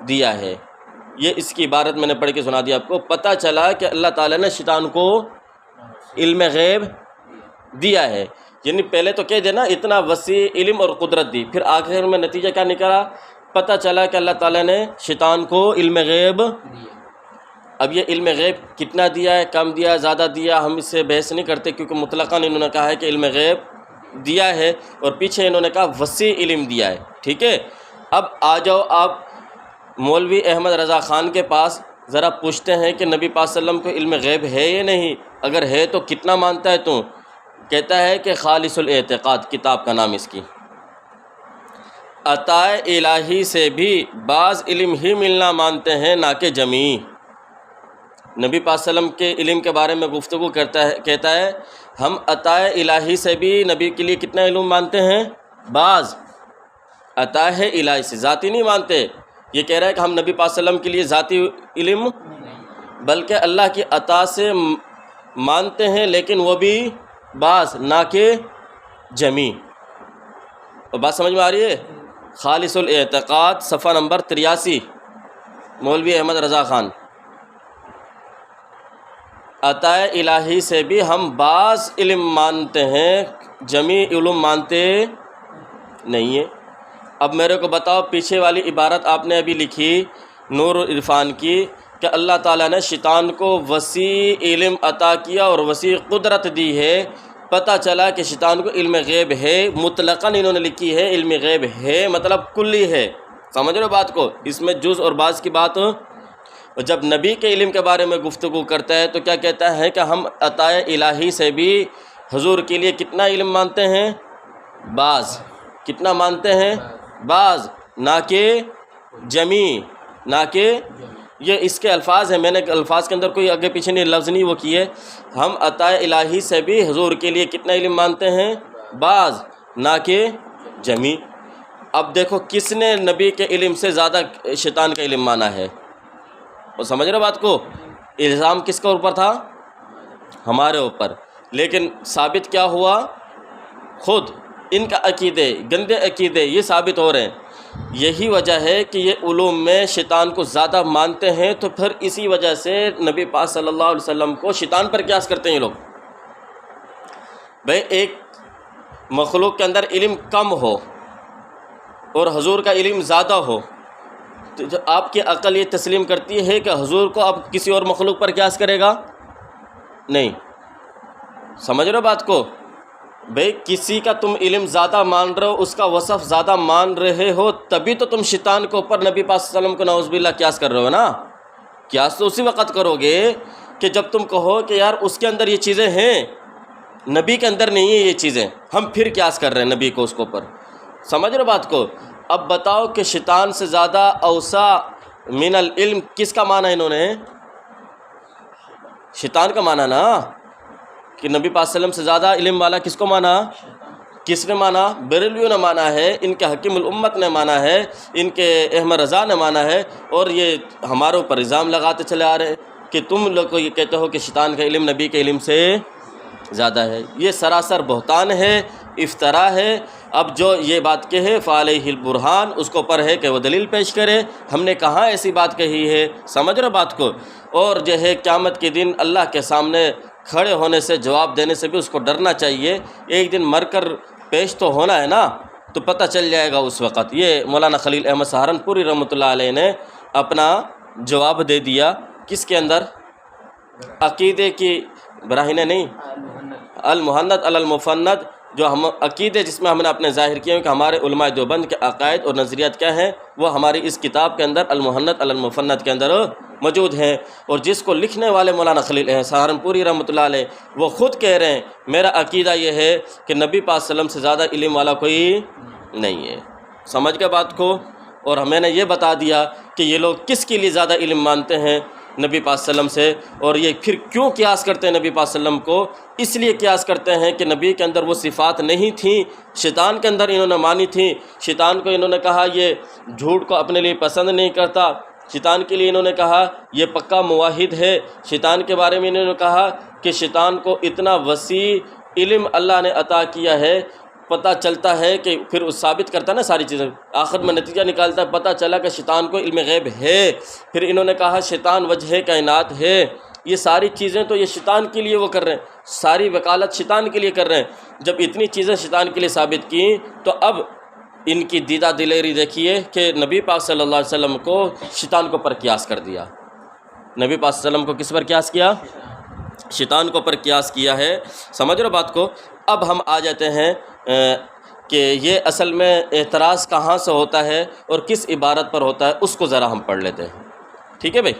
دیا ہے۔ یہ اس کی عبارت میں نے پڑھ کے سنا دیا آپ کو۔ پتہ چلا کہ اللہ تعالیٰ نے شیطان کو علم غیب دیا ہے، یعنی پہلے تو کہہ دینا اتنا وسیع علم اور قدرت دی، پھر آخر میں نتیجہ کیا نکلا؟ پتہ چلا کہ اللہ تعالیٰ نے شیطان کو علم غیب دیا۔ اب یہ علم غیب کتنا دیا ہے، کم دیا، زیادہ دیا، ہم اس سے بحث نہیں کرتے، کیونکہ مطلقاً انہوں نے کہا ہے کہ علم غیب دیا ہے، اور پیچھے انہوں نے کہا وسیع علم دیا ہے، ٹھیک ہے؟ اب آ جاؤ آپ مولوی احمد رضا خان کے پاس، ذرا پوچھتے ہیں کہ نبی پاک صلی اللہ علیہ وسلم کو علم غیب ہے یا نہیں؟ اگر ہے تو کتنا مانتا ہے تو؟ کہتا ہے کہ خالص الاعتقاد کتاب کا نام اس کی، عطا الہی سے بھی بعض علم ہی ملنا مانتے ہیں، نہ کہ جمیع۔ نبی پاک صلی اللہ علیہ وسلم کے علم کے بارے میں گفتگو کہتا ہے ہم عطا الہی سے بھی نبی کے لیے کتنا علم مانتے ہیں؟ بعض۔ عطا الہی سے، ذاتی نہیں مانتے۔ یہ کہہ رہا ہے کہ ہم نبی پاک صلی اللہ علیہ وسلم کے لیے ذاتی علم، بلکہ اللہ کی عطا سے مانتے ہیں لیکن وہ بھی بعض، نہ کہ جمی۔ اور بات سمجھ میں آ رہی ہے؟ خالص الاعتقاد صفحہ نمبر 83، مولوی احمد رضا خان۔ عطا الہی سے بھی ہم بعض علم مانتے ہیں، جمی علم مانتے نہیں ہیں۔ اب میرے کو بتاؤ، پیچھے والی عبارت آپ نے ابھی لکھی نور العرفان کی کہ اللہ تعالیٰ نے شیطان کو وسیع علم عطا کیا اور وسیع قدرت دی ہے، پتہ چلا کہ شیطان کو علم غیب ہے، مطلقاً انہوں نے لکھی ہے علم غیب ہے مطلب کلی ہے۔ سمجھ رہے ہو بات کو؟ اس میں جز اور بعض کی بات ہو۔ اور جب نبی کے علم کے بارے میں گفتگو کرتا ہے تو کیا کہتا ہے کہ ہم عطا الہی سے بھی حضور کے لیے کتنا علم مانتے ہیں؟ بعض۔ کتنا مانتے ہیں؟ بعض، نہ کہ جمی، نہ کہ یہ اس کے الفاظ ہیں، میں نے الفاظ کے اندر کوئی آگے پیچھے نہیں لفظ نہیں وہ کیے۔ ہم عطا الہی سے بھی حضور کے لیے کتنا علم مانتے ہیں؟ بعض، نہ کہ جمی۔ اب دیکھو کس نے نبی کے علم سے زیادہ شیطان کا علم مانا ہے؟ اور سمجھ رہے بات کو؟ الزام کس کے اوپر تھا؟ ہمارے اوپر۔ لیکن ثابت کیا ہوا؟ خود ان کا عقیدے، گندے عقیدے یہ ثابت ہو رہے ہیں۔ یہی وجہ ہے کہ یہ علوم میں شیطان کو زیادہ مانتے ہیں، تو پھر اسی وجہ سے نبی پاک صلی اللہ علیہ وسلم کو شیطان پر قیاس کرتے ہیں یہ لوگ۔ بھئی ایک مخلوق کے اندر علم کم ہو اور حضور کا علم زیادہ ہو، تو آپ کی عقل یہ تسلیم کرتی ہے کہ حضور کو اب کسی اور مخلوق پر قیاس کرے گا؟ نہیں۔ سمجھ رہے ہو بات کو؟ بھئی کسی کا تم علم زیادہ مان رہے ہو، اس کا وصف زیادہ مان رہے ہو، تبھی تو تم شیطان کے اوپر نبی پاک صلی اللہ علیہ وسلم کو نعوذ باللہ قیاس کر رہے ہو نا۔ قیاس تو اسی وقت کرو گے کہ جب تم کہو کہ یار اس کے اندر یہ چیزیں ہیں، نبی کے اندر نہیں ہیں یہ چیزیں، ہم پھر قیاس کر رہے ہیں نبی کو اس کے اوپر۔ سمجھ رہے ہو بات کو؟ اب بتاؤ کہ شیطان سے زیادہ اوسع من العلم کس کا معنی انہوں نے؟ شیطان کا معنی نا، کہ نبی پاک صلی اللہ علیہ وسلم سے زیادہ علم والا کس کو مانا؟ کس نے مانا؟ بریلویوں نے مانا ہے، ان کے حکیم الامت نے مانا ہے، ان کے احمد رضا نے مانا ہے، اور یہ ہمارے اوپر الزام لگاتے چلے آ رہے ہیں کہ تم لوگ کو یہ کہتے ہو کہ شیطان کا علم نبی کے علم سے زیادہ ہے۔ یہ سراسر بہتان ہے، افطرا ہے۔ اب جو یہ بات کہے فعلیہ البرہان، اس کو پر ہے کہ وہ دلیل پیش کرے۔ ہم نے کہاں ایسی بات کہی ہے؟ سمجھ رہے بات کو؟ اور جو ہے قیامت کے دن اللہ کے سامنے کھڑے ہونے سے، جواب دینے سے بھی اس کو ڈرنا چاہیے۔ ایک دن مر کر پیش تو ہونا ہے نا، تو پتہ چل جائے گا اس وقت۔ یہ مولانا خلیل احمد سہارنپوری رحمۃ اللہ علیہ نے اپنا جواب دے دیا کس کے اندر؟ عقیدے کی براہینیں نہیں، المحنت علی المفند، جو ہم عقیدے جس میں ہم نے اپنے ظاہر کیے ہیں کہ ہمارے علماء دیوبند کے عقائد اور نظریات کیا ہیں، وہ ہماری اس کتاب کے اندر المحنت علی المفند کے اندر موجود ہیں۔ اور جس کو لکھنے والے مولانا خلیل سہارنپوری رحمۃ اللہ علیہ وہ خود کہہ رہے ہیں میرا عقیدہ یہ ہے کہ نبی پاک صلی اللہ علیہ وسلم سے زیادہ علم والا کوئی نہیں ہے۔ سمجھ گئے بات کو؟ اور میں نے یہ بتا دیا کہ یہ لوگ کس کے لیے زیادہ علم مانتے ہیں؟ نبی پاک صلی اللہ علیہ وسلم سے۔ اور یہ پھر کیوں قیاس کرتے ہیں نبی پاک صلی اللہ علیہ وسلم کو؟ اس لیے قیاس کرتے ہیں کہ نبی کے اندر وہ صفات نہیں تھیں، شیطان کے اندر انہوں نے مانی تھیں۔ شیطان کو انہوں نے کہا یہ جھوٹ کو اپنے لیے پسند نہیں کرتا، شیطان کے لیے انہوں نے کہا یہ پکا موحد ہے، شیطان کے بارے میں انہوں نے کہا کہ شیطان کو اتنا وسیع علم اللہ نے عطا کیا ہے، پتہ چلتا ہے کہ پھر وہ ثابت کرتا ہے نا ساری چیزیں، آخر میں نتیجہ نکالتا ہے، پتہ چلا کہ شیطان کو علم غیب ہے۔ پھر انہوں نے کہا شیطان وجہ کائنات ہے۔ یہ ساری چیزیں تو یہ شیطان کے لیے وہ کر رہے ہیں، ساری وکالت شیطان کے لیے کر رہے ہیں۔ جب اتنی چیزیں شیطان کے لیے ثابت کیں تو اب ان کی دیدہ دلیری دیکھیے کہ نبی پاک صلی اللہ علیہ وسلم کو شیطان کو پر قیاس کر دیا۔ نبی پاک صلی اللہ علیہ وسلم کو کس پر قیاس کیا؟ شیطان کو پر قیاس کیا ہے۔ سمجھ رہے بات کو؟ اب ہم آ جاتے ہیں کہ یہ اصل میں اعتراض کہاں سے ہوتا ہے اور کس عبارت پر ہوتا ہے، اس کو ذرا ہم پڑھ لیتے ہیں۔ ٹھیک ہے بھائی،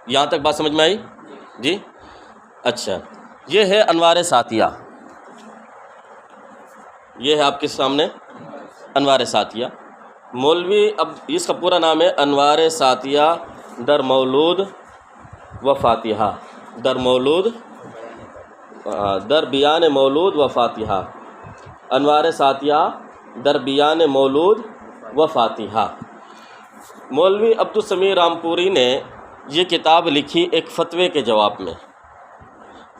یہاں تک بات سمجھ میں آئی؟ جی اچھا، یہ ہے انوار ساتیہ، یہ ہے آپ کے سامنے انوار ساتیہ۔ مولوی، اب اس کا پورا نام ہے انوار ساتیہ در مولود و فاتحہ، در مولود در بیان مولود و فاتحہ، انوار ساتیہ در بیان مولود و فاتحہ۔ مولوی عبدالسمیع رامپوری نے یہ کتاب لکھی ایک فتوے کے جواب میں۔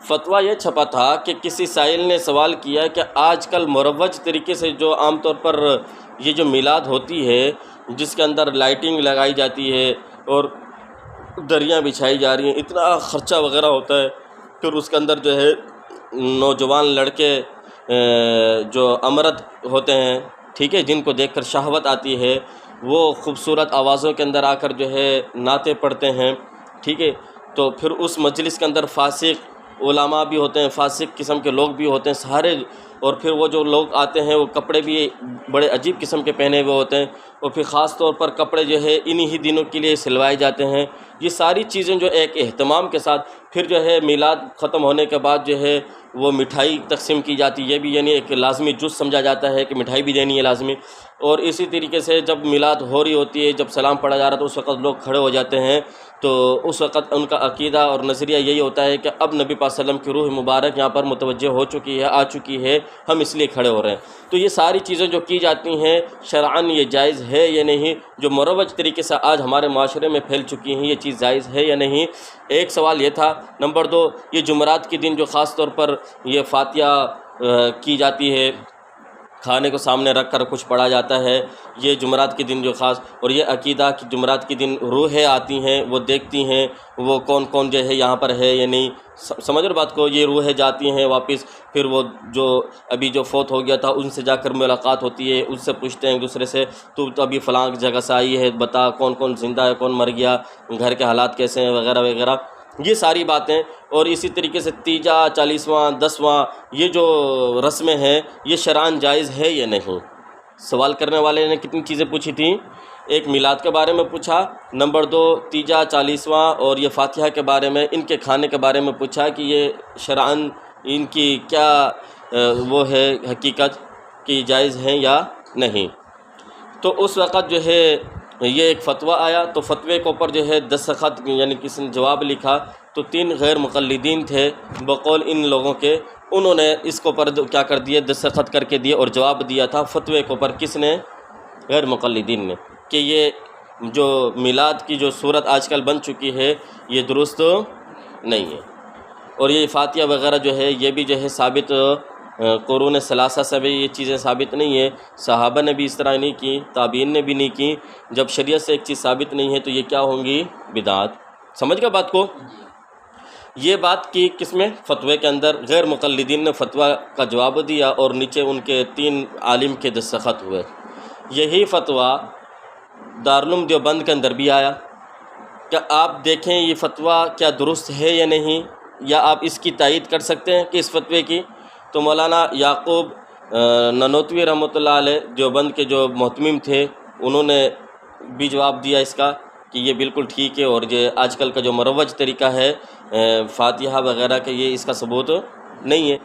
فتویٰ یہ چھپا تھا کہ کسی سائل نے سوال کیا کہ آج کل مروج طریقے سے جو عام طور پر یہ جو میلاد ہوتی ہے جس کے اندر لائٹنگ لگائی جاتی ہے اور دریاں بچھائی جا رہی ہیں، اتنا خرچہ وغیرہ ہوتا ہے، پھر اس کے اندر جو ہے نوجوان لڑکے جو امرد ہوتے ہیں، ٹھیک ہے، جن کو دیکھ کر شہوت آتی ہے، وہ خوبصورت آوازوں کے اندر آ کر جو ہے نعتیں پڑھتے ہیں، ٹھیک ہے، تو پھر اس مجلس کے اندر فاسق علماء بھی ہوتے ہیں، فاسق قسم کے لوگ بھی ہوتے ہیں سارے، اور پھر وہ جو لوگ آتے ہیں وہ کپڑے بھی بڑے عجیب قسم کے پہنے ہوئے ہوتے ہیں، اور پھر خاص طور پر کپڑے جو ہے انہی ہی دنوں کے لیے سلوائے جاتے ہیں۔ یہ ساری چیزیں جو ایک اہتمام کے ساتھ پھر جو ہے میلاد ختم ہونے کے بعد جو ہے وہ مٹھائی تقسیم کی جاتی ہے، یہ بھی یعنی ایک لازمی جز سمجھا جاتا ہے کہ مٹھائی بھی دینی ہے لازمی۔ اور اسی طریقے سے جب میلاد ہو رہی ہوتی ہے، جب سلام پڑھا جا رہا تو اس وقت لوگ کھڑے ہو جاتے ہیں، تو اس وقت ان کا عقیدہ اور نظریہ یہی ہوتا ہے کہ اب نبی پاک صلی اللہ علیہ وسلم کی روح مبارک یہاں پر متوجہ ہو چکی ہے، آ چکی ہے، ہم اس لیے کھڑے ہو رہے ہیں۔ تو یہ ساری چیزیں جو کی جاتی ہیں شرعاً یہ جائز ہے یا نہیں، جو مروج طریقے سے آج ہمارے معاشرے میں پھیل چکی ہیں، یہ چیز جائز ہے یا نہیں، ایک سوال یہ تھا۔ نمبر دو، یہ جمعرات کے دن جو خاص طور پر یہ فاتحہ کی جاتی ہے، کھانے کو سامنے رکھ کر کچھ پڑھا جاتا ہے، یہ جمعرات کے دن جو خاص، اور یہ عقیدہ کہ جمعرات کے دن روحیں آتی ہیں، وہ دیکھتی ہیں وہ کون کون جو ہے یہاں پر ہے یا نہیں، سمجھ رہے بات کو، یہ روحیں جاتی ہیں واپس، پھر وہ جو ابھی جو فوت ہو گیا تھا ان سے جا کر ملاقات ہوتی ہے، ان سے پوچھتے ہیں ایک دوسرے سے، تو ابھی فلاں جگہ سے آئی ہے، بتا کون کون زندہ ہے، کون مر گیا، گھر کے حالات کیسے ہیں، وغیرہ وغیرہ، یہ ساری باتیں۔ اور اسی طریقے سے تیجا، 40واں، 10واں، یہ جو رسمیں ہیں یہ شرعاً جائز ہے یا نہیں۔ سوال کرنے والے نے کتنی چیزیں پوچھی تھیں، ایک میلاد کے بارے میں پوچھا، نمبر دو تیجا، 40واں اور یہ فاتحہ کے بارے میں، ان کے کھانے کے بارے میں پوچھا کہ یہ شرعاً ان کی کیا وہ ہے حقیقت کہ جائز ہیں یا نہیں۔ تو اس وقت جو ہے یہ ایک فتویٰ آیا، تو فتوے کے اوپر جو ہے دستخط یعنی کسی نے جواب لکھا، تو 3 غیر مقلدین تھے بقول ان لوگوں کے، انہوں نے اس کے اوپر کیا کر دیے، دستخط کر کے دیے اور جواب دیا تھا فتوے کے اوپر، کس نے، غیر مقلدین نے، کہ یہ جو میلاد کی جو صورت آج کل بن چکی ہے یہ درست نہیں ہے، اور یہ فاتحہ وغیرہ جو ہے یہ بھی جو ہے ثابت قرون ثلاثہ سے بھی یہ چیزیں ثابت نہیں ہیں، صحابہ نے بھی اس طرح نہیں کی، تابعین نے بھی نہیں کی۔ جب شریعت سے ایک چیز ثابت نہیں ہے تو یہ کیا ہوں گی، بدعات۔ سمجھ گئے بات کو؟ یہ بات کی کس میں، فتوے کے اندر، غیر مقلدین نے فتویٰ کا جواب دیا اور نیچے ان کے 3 عالم کے دستخط ہوئے۔ یہی فتویٰ دارالعلوم دیوبند کے اندر بھی آیا کہ آپ دیکھیں یہ فتویٰ کیا درست ہے یا نہیں، یا آپ اس کی تائید کر سکتے ہیں کہ اس فتوے کی۔ تو مولانا یعقوب نانوتوی رحمۃ اللہ علیہ دیوبند کے جو محتمم تھے انہوں نے بھی جواب دیا اس کا کہ یہ بالکل ٹھیک ہے، اور یہ آج کل کا جو مروج طریقہ ہے فاتحہ وغیرہ کا یہ اس کا ثبوت نہیں ہے۔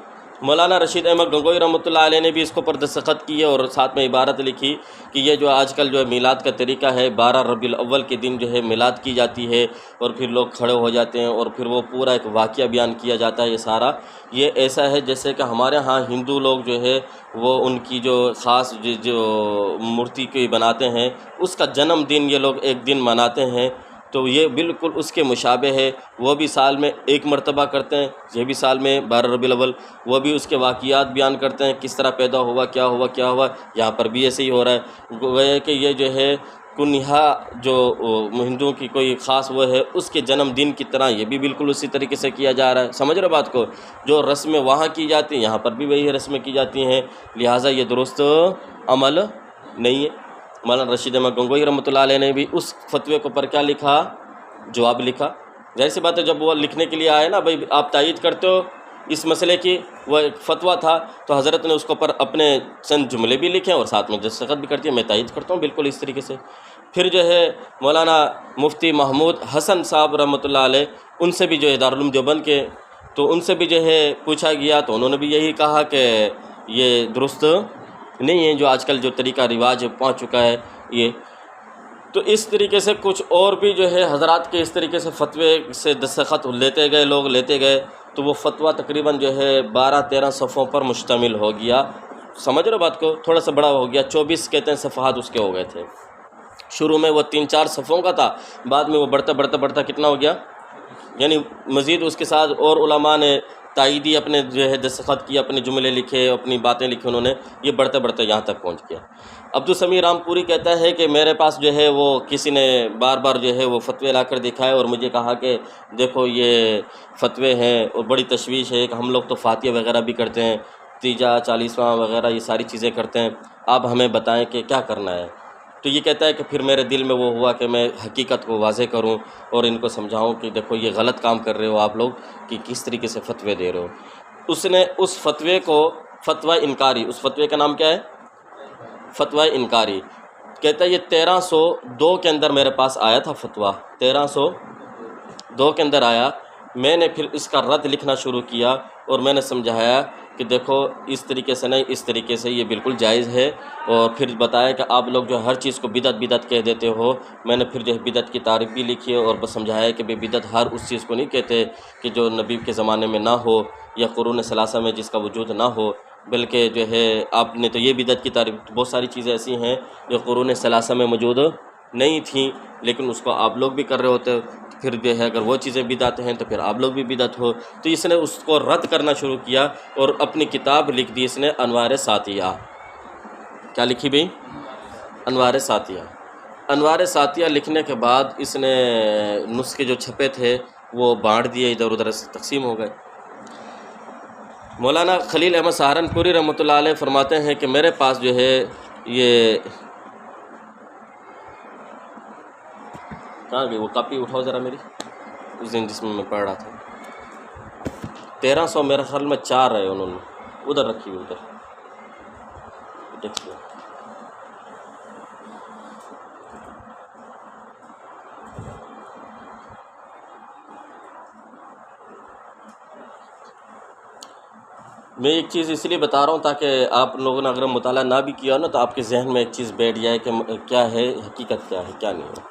مولانا رشید احمد گنگوئی رحمۃ اللہ علیہ نے بھی اس کے اوپر دستخط کیے اور ساتھ میں عبارت لکھی کہ یہ جو آج کل جو ہے میلاد کا طریقہ ہے، 12 ربیع الاول کے دن جو ہے میلاد کی جاتی ہے اور پھر لوگ کھڑے ہو جاتے ہیں اور پھر وہ پورا ایک واقعہ بیان کیا جاتا ہے، یہ سارا یہ ایسا ہے جیسے کہ ہمارے ہاں ہندو لوگ جو ہے وہ ان کی جو خاص جو مورتی کو بناتے ہیں اس کا جنم دن یہ لوگ ایک دن مناتے ہیں، تو یہ بالکل اس کے مشابہ ہے۔ وہ بھی سال میں 1 مرتبہ کرتے ہیں، یہ بھی سال میں 12 ربیع الاول، وہ بھی اس کے واقعات بیان کرتے ہیں، کس طرح پیدا ہوا، کیا ہوا کیا ہوا۔ یہاں پر بھی ایسے ہی ہو رہا ہے، گویا کہ یہ جو ہے کنہا جو ہندوؤں کی کوئی خاص وہ ہے اس کے جنم دن کی طرح یہ بھی بالکل اسی طریقے سے کیا جا رہا ہے۔ سمجھ رہے بات کو؟ جو رسمیں وہاں کی جاتی ہیں یہاں پر بھی وہی رسمیں کی جاتی ہیں، لہٰذا یہ درست عمل نہیں ہے۔ مولانا رشید احمد گنگوئی رحمۃ اللہ علیہ نے بھی اس فتوے کے اوپر کیا لکھا، جواب لکھا۔ ظاہر سی بات ہے جب وہ لکھنے کے لیے آئے نا، بھائی آپ تائید کرتے ہو اس مسئلے کی، وہ ایک فتویٰ تھا، تو حضرت نے اس کے اوپر اپنے چند جملے بھی لکھے اور ساتھ میں دستخط بھی کرتی ہے، میں تائید کرتا ہوں بالکل اس طریقے سے۔ پھر جو ہے مولانا مفتی محمود حسن صاحب رحمۃ اللہ علیہ، ان سے بھی جو ہے دارالعلوم دیوبند کے، تو ان سے بھی جو ہے پوچھا گیا تو انہوں نے بھی یہی کہا کہ یہ درست نہیں ہے جو آج کل جو طریقہ رواج پہنچ چکا ہے یہ۔ تو اس طریقے سے کچھ اور بھی جو ہے حضرات کے اس طریقے سے فتوے سے دستخط لیتے گئے، لوگ لیتے گئے، تو وہ فتویٰ تقریباً جو ہے 12-13 صفحوں پر مشتمل ہو گیا۔ سمجھ رہے بات کو؟ تھوڑا سا بڑا ہو گیا، 24 کہتے ہیں صفحات اس کے ہو گئے تھے۔ شروع میں وہ 3-4 صفحوں کا تھا، بعد میں وہ بڑھتا کتنا ہو گیا، یعنی مزید اس کے ساتھ اور علماء نے تائیدی اپنے جو ہے دستخط کیا، اپنے جملے لکھے، اپنی باتیں لکھی انہوں نے، یہ بڑھتے بڑھتے یہاں تک پہنچ گیا۔ عبدالسمیع رام پوری کہتا ہے کہ میرے پاس جو ہے وہ کسی نے بار بار جو ہے وہ فتوے لا کر دکھائے اور مجھے کہا کہ دیکھو یہ فتوے ہیں، اور بڑی تشویش ہے کہ ہم لوگ تو فاتحہ وغیرہ بھی کرتے ہیں، تیجا، چالیسواں وغیرہ یہ ساری چیزیں کرتے ہیں، آپ ہمیں بتائیں کہ کیا کرنا ہے۔ تو یہ کہتا ہے کہ پھر میرے دل میں وہ ہوا کہ میں حقیقت کو واضح کروں اور ان کو سمجھاؤں کہ دیکھو یہ غلط کام کر رہے ہو آپ لوگ، کہ کس طریقے سے فتوے دے رہے ہو۔ اس نے اس فتوے کو فتویٰ انکاری، اس فتوے کا نام کیا ہے؟ فتویٰ انکاری۔ کہتا ہے یہ 1302 کے اندر میرے پاس آیا تھا فتویٰ، 1302 کے اندر آیا۔ میں نے پھر اس کا رد لکھنا شروع کیا اور میں نے سمجھایا کہ دیکھو اس طریقے سے نہیں، اس طریقے سے یہ بالکل جائز ہے، اور پھر بتایا کہ آپ لوگ جو ہر چیز کو بدعت بدعت کہہ دیتے ہو۔ میں نے پھر جو ہے بدعت کی تعریف بھی لکھی ہے اور بس سمجھایا کہ بدعت ہر اس چیز کو نہیں کہتے کہ جو نبی کے زمانے میں نہ ہو یا قرون ثلاثہ میں جس کا وجود نہ ہو، بلکہ جو ہے آپ نے تو یہ بدعت کی تعریف، بہت ساری چیزیں ایسی ہیں جو قرون ثلاثہ میں موجود نہیں تھیں لیکن اس کو آپ لوگ بھی کر رہے ہوتے، پھر جو ہے اگر وہ چیزیں بدعت ہیں تو پھر آپ لوگ بھی بدعت ہو۔ تو اس نے اس کو رد کرنا شروع کیا اور اپنی کتاب لکھ دی اس نے، انوار ساتیہ۔ کیا لکھی بھئی؟ انوار ساتیہ۔ انوار ساتیہ لکھنے کے بعد اس نے نسخے جو چھپے تھے وہ بانٹ دیے، ادھر ادھر سے تقسیم ہو گئے۔ مولانا خلیل احمد سہارنپوری رحمۃ اللہ علیہ فرماتے ہیں کہ میرے پاس جو ہے یہ کہاں گئی وہ کاپی؟ اٹھاؤ ذرا میری، اس دن جس میں پڑھ رہا تھا۔ 1300 میرے خیال میں 4 ہے، انہوں نے ادھر رکھی ہوئی، ادھر دیکھیے۔ میں ایک چیز اس لیے بتا رہا ہوں تاکہ آپ لوگوں نے اگر مطالعہ نہ بھی کیا ہو نا تو آپ کے ذہن میں ایک چیز بیٹھ جائے کہ کیا ہے حقیقت، کیا ہے کیا نہیں ہے۔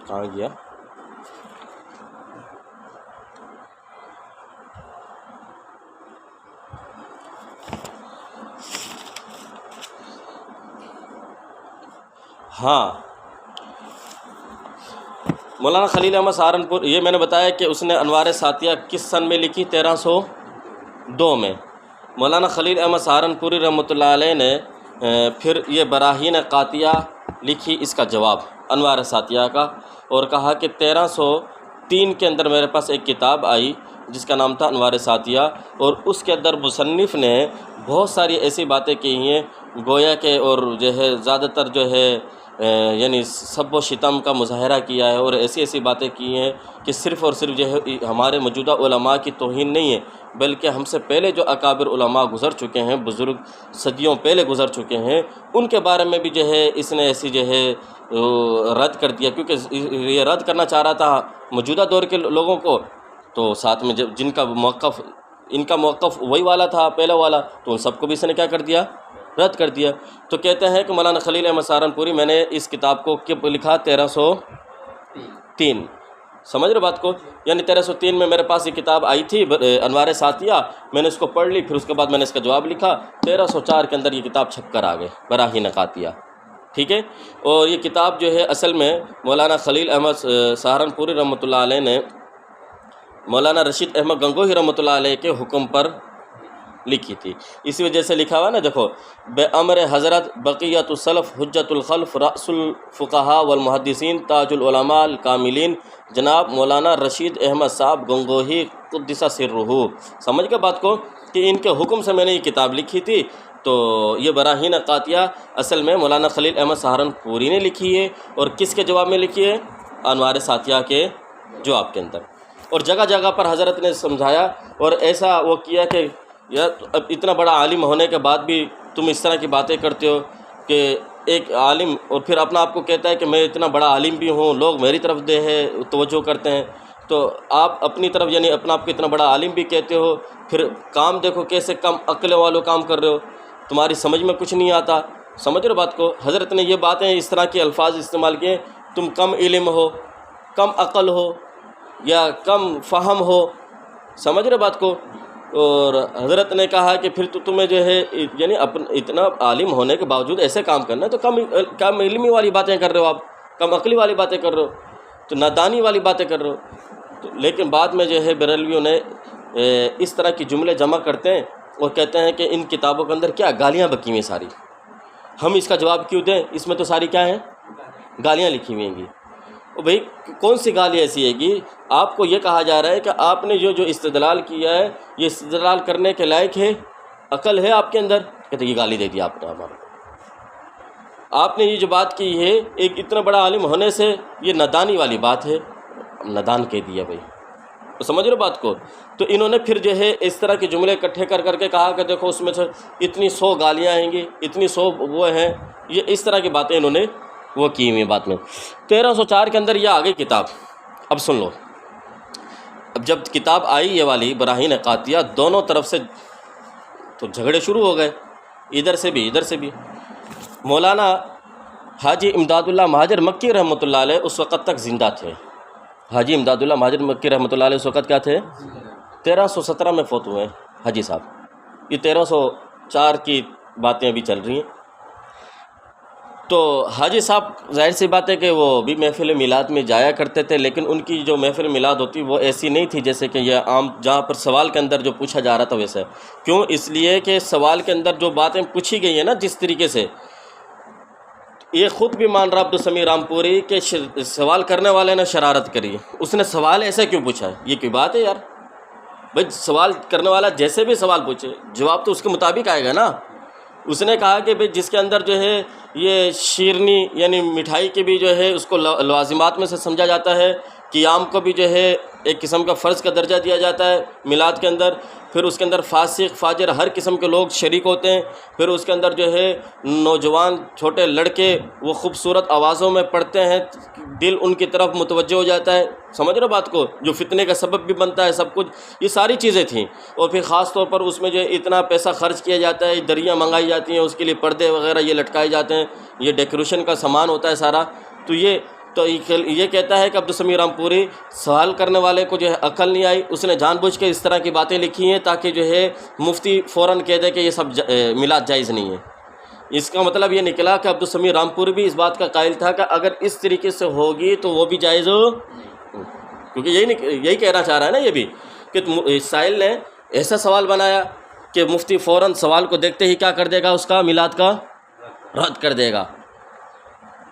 کہاں گیا؟ ہاں، مولانا خلیل احمد سہارنپور، یہ میں نے بتایا کہ اس نے انوار ساتیہ کس سن میں لکھی؟ 1302 میں۔ مولانا خلیل احمد سہارنپوری رحمۃ اللہ علیہ نے پھر یہ براہین قاطعہ لکھی، اس کا جواب انوار ساتیہ کا، اور کہا کہ 1303 کے اندر میرے پاس ایک کتاب آئی جس کا نام تھا انوار ساتیہ، اور اس کے اندر مصنف نے بہت ساری ایسی باتیں کی ہیں گویا کہ، اور جو ہے زیادہ تر جو ہے یعنی سب و شتم کا مظاہرہ کیا ہے، اور ایسی ایسی باتیں کی ہیں کہ صرف اور صرف جو ہے ہمارے موجودہ علماء کی توہین نہیں ہے، بلکہ ہم سے پہلے جو اکابر علماء گزر چکے ہیں، بزرگ صدیوں پہلے گزر چکے ہیں، ان کے بارے میں بھی جو ہے اس نے ایسی جو ہے رد کر دیا، کیونکہ یہ رد کرنا چاہ رہا تھا موجودہ دور کے لوگوں کو، تو ساتھ میں جن کا موقف، ان کا موقف وہی والا تھا پہلا والا، تو ان سب کو بھی اس نے کیا کر دیا؟ رد کر دیا۔ تو کہتے ہیں کہ مولانا خلیل احمد سہارنپوری، میں نے اس کتاب کو کب لکھا؟ 1303۔ سمجھ رہے بات کو؟ یعنی 1303 میں میرے پاس یہ کتاب آئی تھی انوار ساتیہ، میں نے اس کو پڑھ لی، پھر اس کے بعد میں نے اس کا جواب لکھا، 1304 کے اندر یہ کتاب چھپ کر آ گئے، براہین قاطعہ، ٹھیک ہے۔ اور یہ کتاب جو ہے اصل میں مولانا خلیل احمد سہارنپوری رحمۃ اللہ علیہ نے مولانا رشید احمد گنگوہی رحمۃ اللہ علیہ کے حکم پر لکھی تھی، اسی وجہ سے لکھا ہوا نا، دیکھو، بے امر حضرت بقیت السلف حجت الخلف رأس الفقہاء والمحدثین تاج العلماء الکاملین جناب مولانا رشید احمد صاحب گنگوہی قدس سرہ۔ سمجھ گئے بات کو کہ ان کے حکم سے میں نے یہ کتاب لکھی تھی۔ تو یہ براہین قاطعہ اصل میں مولانا خلیل احمد سہارنپوری نے لکھی ہے، اور کس کے جواب میں لکھی ہے؟ انوار ساتیہ کے جواب کے اندر۔ اور جگہ جگہ پر حضرت نے سمجھایا اور ایسا وہ کیا کہ یار اب اتنا بڑا عالم ہونے کے بعد بھی تم اس طرح کی باتیں کرتے ہو کہ ایک عالم اور پھر اپنا آپ کو کہتا ہے کہ میں اتنا بڑا عالم بھی ہوں، لوگ میری طرف توجہ کرتے ہیں، تو آپ اپنی طرف یعنی اپنا آپ کو اتنا بڑا عالم بھی کہتے ہو، پھر کام دیکھو کیسے کم عقل والوں کام کر رہے ہو، تمہاری سمجھ میں کچھ نہیں آتا. سمجھ رہے ہو بات کو؟ حضرت نے یہ باتیں اس طرح کے الفاظ استعمال کیے، تم کم علم ہو، کم عقل ہو یا کم فہم ہو. سمجھ رہے بات کو؟ اور حضرت نے کہا کہ پھر تو تمہیں جو ہے یعنی اتنا عالم ہونے کے باوجود ایسے کام کرنا ہے، تو کم علمی والی باتیں کر رہے ہو آپ، کم عقلی والی باتیں کر رہے ہو، تو نادانی والی باتیں کر رہے ہو. لیکن بعد میں جو ہے بریلویوں نے اس طرح کی جملے جمع کرتے ہیں اور کہتے ہیں کہ ان کتابوں کے اندر کیا گالیاں بکی ہوئی ہیں ساری، ہم اس کا جواب کیوں دیں، اس میں تو ساری کیا ہیں، گالیاں لکھی ہوئی ہیں گی. اور بھئی کون سی گالی ایسی ہے گی؟ آپ کو یہ کہا جا رہا ہے کہ آپ نے جو استدلال کیا ہے یہ استدلال کرنے کے لائق ہے، عقل ہے آپ کے اندر؟ کہتے یہ گالی دے دی آپ نے ہمارا. آپ نے یہ جو بات کی ہے ایک اتنا بڑا عالم ہونے سے، یہ نادانی والی بات ہے، نادان کہہ دیا بھائی. تو سمجھ رہے بات کو؟ تو انہوں نے پھر جو ہے اس طرح کے جملے اکٹھے کر کے کہا کہ دیکھو اس میں سے اتنی 100 گالیاں آئیں گی، اتنی 100 وہ ہیں، یہ اس طرح کی باتیں انہوں نے وہ کی ہوئی بات میں. 1304 کے اندر یہ آ گئی کتاب. اب سن لو، اب جب کتاب آئی یہ والی براہین قاطعہ، دونوں طرف سے تو جھگڑے شروع ہو گئے، ادھر سے بھی ادھر سے بھی. مولانا حاجی امداد اللہ مہاجر مکی رحمۃ اللہ علیہ اس وقت تک زندہ تھے. حاجی امداد اللہ مہاجر مکی رحمۃ اللہ علیہ اس وقت کیا تھے؟ 1317 میں فوت ہوئے ہیں حاجی صاحب. یہ 1304 کی باتیں ابھی چل رہی ہیں. تو حاجی صاحب ظاہر سی بات ہے کہ وہ بھی محفل میلاد میں جایا کرتے تھے، لیکن ان کی جو محفل میلاد ہوتی وہ ایسی نہیں تھی جیسے کہ یہ عام جہاں پر سوال کے اندر جو پوچھا جا رہا تھا ویسے. کیوں؟ اس لیے کہ سوال کے اندر جو باتیں پوچھی گئی ہیں نا جس طریقے سے، یہ خود بھی مان رہا عبدالسمیع رامپوری کہ سوال کرنے والے نے شرارت کری. اس نے سوال ایسا کیوں پوچھا ہے؟ یہ کوئی بات ہے یار؟ بھائی سوال کرنے والا جیسے بھی سوال پوچھے جواب تو اس کے مطابق آئے گا نا. اس نے کہا کہ بھئی جس کے اندر جو ہے یہ شیرنی یعنی مٹھائی کے بھی جو ہے اس کو لوازمات میں سے سمجھا جاتا ہے، قیام کو بھی جو ہے ایک قسم کا فرض کا درجہ دیا جاتا ہے میلاد کے اندر. پھر اس کے اندر فاسق فاجر ہر قسم کے لوگ شریک ہوتے ہیں. پھر اس کے اندر جو ہے نوجوان چھوٹے لڑکے وہ خوبصورت آوازوں میں پڑھتے ہیں، دل ان کی طرف متوجہ ہو جاتا ہے. سمجھ رہے بات کو؟ جو فتنے کا سبب بھی بنتا ہے سب کچھ، یہ ساری چیزیں تھیں. اور پھر خاص طور پر اس میں جو ہے اتنا پیسہ خرچ کیا جاتا ہے، دریاں منگائی جاتی ہیں، اس کے لیے پردے وغیرہ یہ لٹکائے جاتے ہیں، یہ ڈیکوریشن کا سامان ہوتا ہے سارا. تو یہ کہتا ہے کہ عبدالسمیع رامپوری سوال کرنے والے کو جو ہے عقل نہیں آئی، اس نے جان بوجھ کے اس طرح کی باتیں لکھی ہیں تاکہ جو ہے مفتی فوراً کہہ دے کہ یہ سب میلاد جائز نہیں ہے. اس کا مطلب یہ نکلا کہ عبدالسمیع رامپوری بھی اس بات کا قائل تھا کہ اگر اس طریقے سے ہوگی تو وہ بھی جائز ہو، کیونکہ یہی کہنا چاہ رہا ہے نا یہ بھی کہ سائل نے ایسا سوال بنایا کہ مفتی فوراً سوال کو دیکھتے ہی کیا کر دے گا، اس کا میلاد کا رد کر دے گا.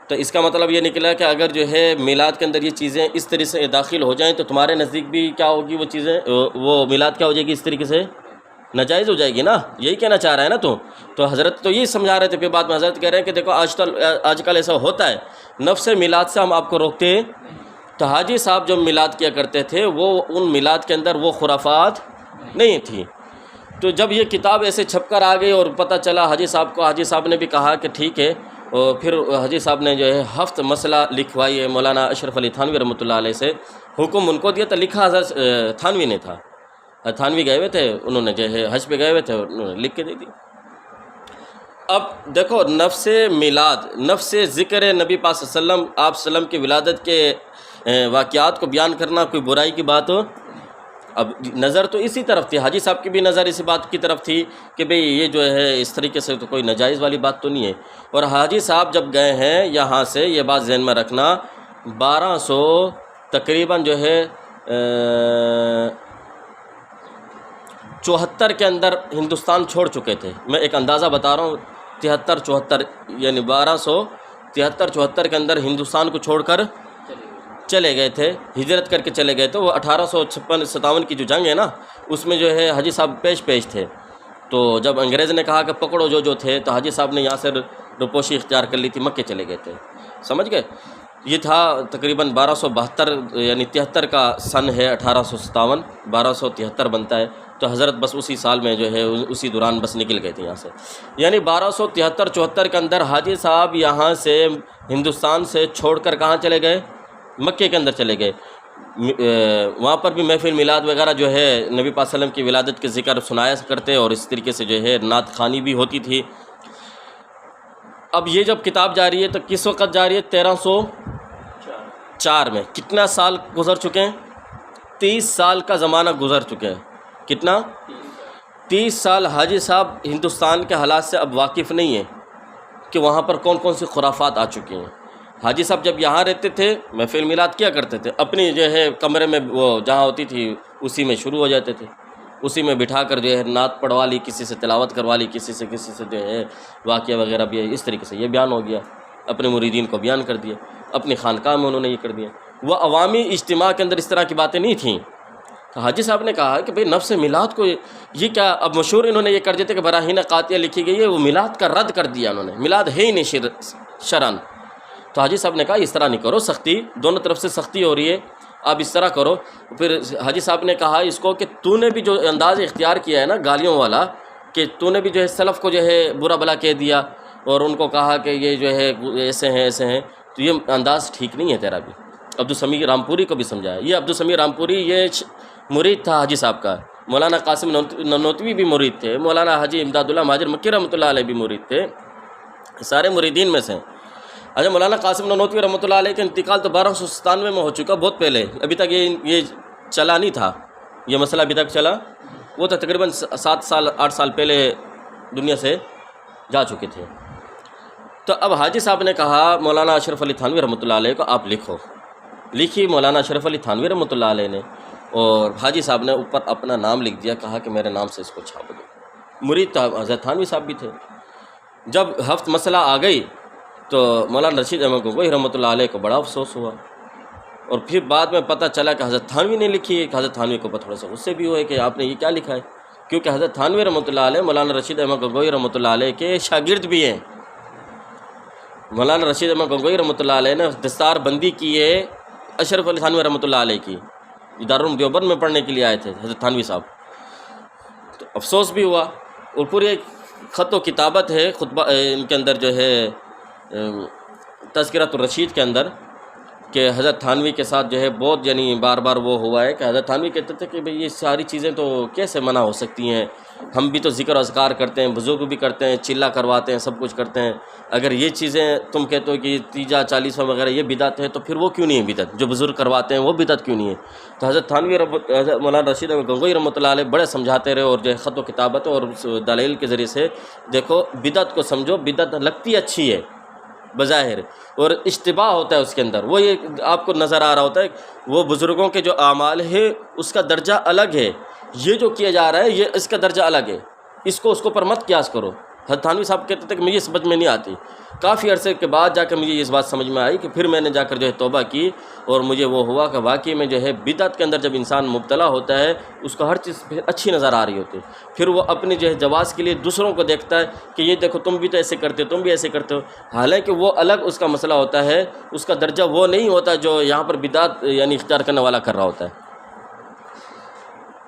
تو اس کا مطلب یہ نکلا کہ اگر جو ہے میلاد کے اندر یہ چیزیں اس طرح سے داخل ہو جائیں تو تمہارے نزدیک بھی کیا ہوگی، وہ چیزیں وہ میلاد کیا ہو جائے گی، اس طریقے سے ناجائز ہو جائے گی نا. یہی کہنا چاہ رہا ہے نا. تو حضرت تو یہی سمجھا رہے تھے. پھر بعد میں حضرت کہہ رہے ہیں کہ دیکھو آج کل ایسا ہوتا ہے، نفس میلاد سے ہم آپ کو روکتے ہیں. تو حاجی صاحب جو میلاد کیا کرتے تھے وہ ان میلاد کے اندر وہ خرافات نہیں تھی. تو جب یہ کتاب ایسے چھپ کر آ گئی اور پتہ چلا حاجی صاحب کو، حاجی صاحب نے بھی کہا کہ ٹھیک ہے. اور پھر حاجی صاحب نے جو ہے 7 مسئلہ لکھوائی ہے مولانا اشرف علی تھانوی رحمۃ اللہ علیہ سے. حکم ان کو دیا تھا، لکھا حضرت تھانوی نے تھا. تھانوی گئے ہوئے تھے، انہوں نے جو ہے حج پہ گئے ہوئے تھے، انہوں نے لکھ کے دے دی. اب دیکھو نفس میلاد، نفس ذکر نبی پاک صلی اللہ علیہ وسلم، آپ صلی اللہ علیہ وسلم کی ولادت کے واقعات کو بیان کرنا کوئی برائی کی بات ہو؟ اب نظر تو اسی طرف تھی، حاجی صاحب کی بھی نظر اسی بات کی طرف تھی کہ بھئی یہ جو ہے اس طریقے سے تو کوئی ناجائز والی بات تو نہیں ہے. اور حاجی صاحب جب گئے ہیں یہاں سے، یہ بات ذہن میں رکھنا، 1200 تقریباً جو ہے 74 کے اندر ہندوستان چھوڑ چکے تھے. میں ایک اندازہ بتا رہا ہوں، 73-74 یعنی 1273-74 کے اندر ہندوستان کو چھوڑ کر چلے گئے تھے، ہجرت کر کے چلے گئے تھے. وہ 1856-57 کی جو جنگ ہے نا، اس میں جو ہے حاجی صاحب پیش تھے. تو جب انگریز نے کہا کہ پکڑو جو تھے، تو حاجی صاحب نے یہاں سے روپوشی اختیار کر لی تھی، مکے چلے گئے تھے. سمجھ گئے؟ یہ تھا تقریباً 1272 یعنی 73 کا سن ہے، 1857 1273 بنتا ہے. تو حضرت بس اسی سال میں جو ہے اسی دوران بس نکل گئے تھے یہاں سے. یعنی 1273-74 کے اندر حاجی صاحب یہاں سے ہندوستان سے چھوڑ کر کہاں چلے گئے؟ مکے کے اندر چلے گئے. وہاں پر بھی محفل میلاد وغیرہ جو ہے نبی پاک صلی اللہ علیہ وسلم کی ولادت کے ذکر سنایا کرتے اور اس طریقے سے جو ہے نعت خوانی بھی ہوتی تھی. اب یہ جب کتاب جاری ہے تو کس وقت جاری ہے؟ 1304 میں. کتنا سال گزر چکے ہیں؟ 30 سال کا زمانہ گزر چکے ہیں. کتنا؟ 30 سال. حاجی صاحب ہندوستان کے حالات سے اب واقف نہیں ہیں کہ وہاں پر کون کون سی خرافات آ چکی ہیں. حاجی صاحب جب یہاں رہتے تھے محفل میلاد کیا کرتے تھے، اپنی جو ہے کمرے میں وہ جہاں ہوتی تھی اسی میں شروع ہو جاتے تھے، اسی میں بٹھا کر جو ہے نعت پڑھوا لی، کسی سے تلاوت کروا لی، کسی سے جو ہے واقعہ وغیرہ بھی ہے. اس طریقے سے یہ بیان ہو گیا، اپنے مریدین کو بیان کر دیا، اپنی خانقاہ میں انہوں نے یہ کر دیا. وہ عوامی اجتماع کے اندر اس طرح کی باتیں نہیں تھیں. حاجی صاحب نے کہا کہ بھئی نفس میلاد کو یہ کیا، اب مشہور انہوں نے یہ کر دیتے کہ براہین قاطعہ لکھی گئی ہے، وہ میلاد کا رد کر دیا انہوں نے، میلاد ہے ہی نہیں شرعن. تو حاجی صاحب نے کہا اس طرح نہیں کرو، سختی دونوں طرف سے سختی ہو رہی ہے، آپ اس طرح کرو. پھر حاجی صاحب نے کہا اس کو کہ تو نے بھی جو انداز اختیار کیا ہے نا گالیوں والا، کہ تو نے بھی جو ہے سلف کو جو ہے برا بلا کہہ دیا اور ان کو کہا کہ یہ جو ہے ایسے ہیں ایسے ہیں، تو یہ انداز ٹھیک نہیں ہے تیرا بھی. عبدالسمیع رامپوری کو بھی سمجھایا. یہ عبدالسمیع رامپوری یہ مرید تھا حاجی صاحب کا. مولانا قاسم نانوتوی بھی مرید تھے، مولانا حاجی امداد اللہ مہاجر مکی رحمۃ اللہ علیہ بھی مرید تھے، سارے مریدین میں سے. اچھا مولانا قاسم نانوتوی رحمۃ اللہ علیہ کا انتقال تو 1297 میں ہو چکا، بہت پہلے. ابھی تک یہ چلا نہیں تھا، یہ مسئلہ ابھی تک چلا، وہ تو تقریباً 7 سال 8 سال پہلے دنیا سے جا چکے تھے. تو اب حاجی صاحب نے کہا مولانا اشرف علی تھانوی رحمۃ اللہ علیہ کو آپ لکھو. لکھی مولانا اشرف علی تھانوی رحمۃ اللہ علیہ نے، اور حاجی صاحب نے اوپر اپنا نام لکھ دیا، کہا کہ میرے نام سے اس کو چھاپ دو. مرید حضرت تھانوی صاحب بھی تھے. جب ہفت مسئلہ آ گئی تو مولانا رشید احمد گنگوئی رحمۃ اللہ علیہ کو بڑا افسوس ہوا، اور پھر بعد میں پتہ چلا کہ حضرت تھانوی نے لکھی ہے. کہ حضرت تھانوی کو تھوڑا سا غصے بھی ہوئے کہ آپ نے یہ کیا لکھا ہے، کیونکہ حضرت تھانوی رحمۃ اللہ علیہ مولانا رشید احمد گنگوئی رحمۃ اللہ علیہ کے شاگرد بھی ہیں. مولانا رشید احمد گنگوئی رحمۃ اللہ علیہ نے دستار بندی کی ہے اشرف علی تھانوی رحمۃ اللہ علیہ کی، دارالعلوم دیوبند میں پڑھنے کے لیے آئے تھے حضرت تھانوی صاحب. تو افسوس بھی ہوا، اور پوری ایک خط و کتابت ہے خطبہ ان کے اندر جو ہے تذکرۃ الرشید کے اندر، کہ حضرت تھانوی کے ساتھ جو ہے بہت یعنی بار بار وہ ہوا ہے کہ حضرت تھانوی کہتے تھے کہ بھئی یہ ساری چیزیں تو کیسے منع ہو سکتی ہیں، ہم بھی تو ذکر و اذکار کرتے ہیں، بزرگ بھی کرتے ہیں، چلہ کرواتے ہیں، سب کچھ کرتے ہیں. اگر یہ چیزیں تم کہتے ہو کہ تیجا 40واں وغیرہ یہ بدعت ہے، تو پھر وہ کیوں نہیں ہے بدعت؟ جو بزرگ کرواتے ہیں وہ بدعت کیوں نہیں ہے؟ تو حضرت تھانوی حضرت مولانا رشید گنگوئی رحمۃ اللہ علیہ بڑے سمجھاتے رہے، اور جو ہے خط و کتابت اور دلائل کے ذریعے سے دیکھو بدعت کو سمجھو، بدعت لگتی اچھی ہے بظاہر، اور اشتباہ ہوتا ہے اس کے اندر، وہ یہ آپ کو نظر آ رہا ہوتا ہے وہ بزرگوں کے جو اعمال ہے اس کا درجہ الگ ہے، یہ جو کیا جا رہا ہے یہ اس کا درجہ الگ ہے، اس کو پر مت قیاس کرو. حضرت تھانوی صاحب کہتے تھے کہ مجھے سمجھ میں نہیں آتی. کافی عرصے کے بعد جا کر مجھے اس بات سمجھ میں آئی، کہ پھر میں نے جا کر جو ہے توبہ کی، اور مجھے وہ ہوا کہ واقعی میں جو ہے بدعت کے اندر جب انسان مبتلا ہوتا ہے اس کو ہر چیز پھر اچھی نظر آ رہی ہوتی ہے، پھر وہ اپنی جو ہے جواز کے لیے دوسروں کو دیکھتا ہے کہ یہ دیکھو تم بھی تو ایسے کرتے ہو، تم بھی ایسے کرتے ہو، حالانکہ وہ الگ اس کا مسئلہ ہوتا ہے، اس کا درجہ وہ نہیں ہوتا جو یہاں پر بدعت یعنی اختیار کرنے والا کر رہا ہوتا ہے.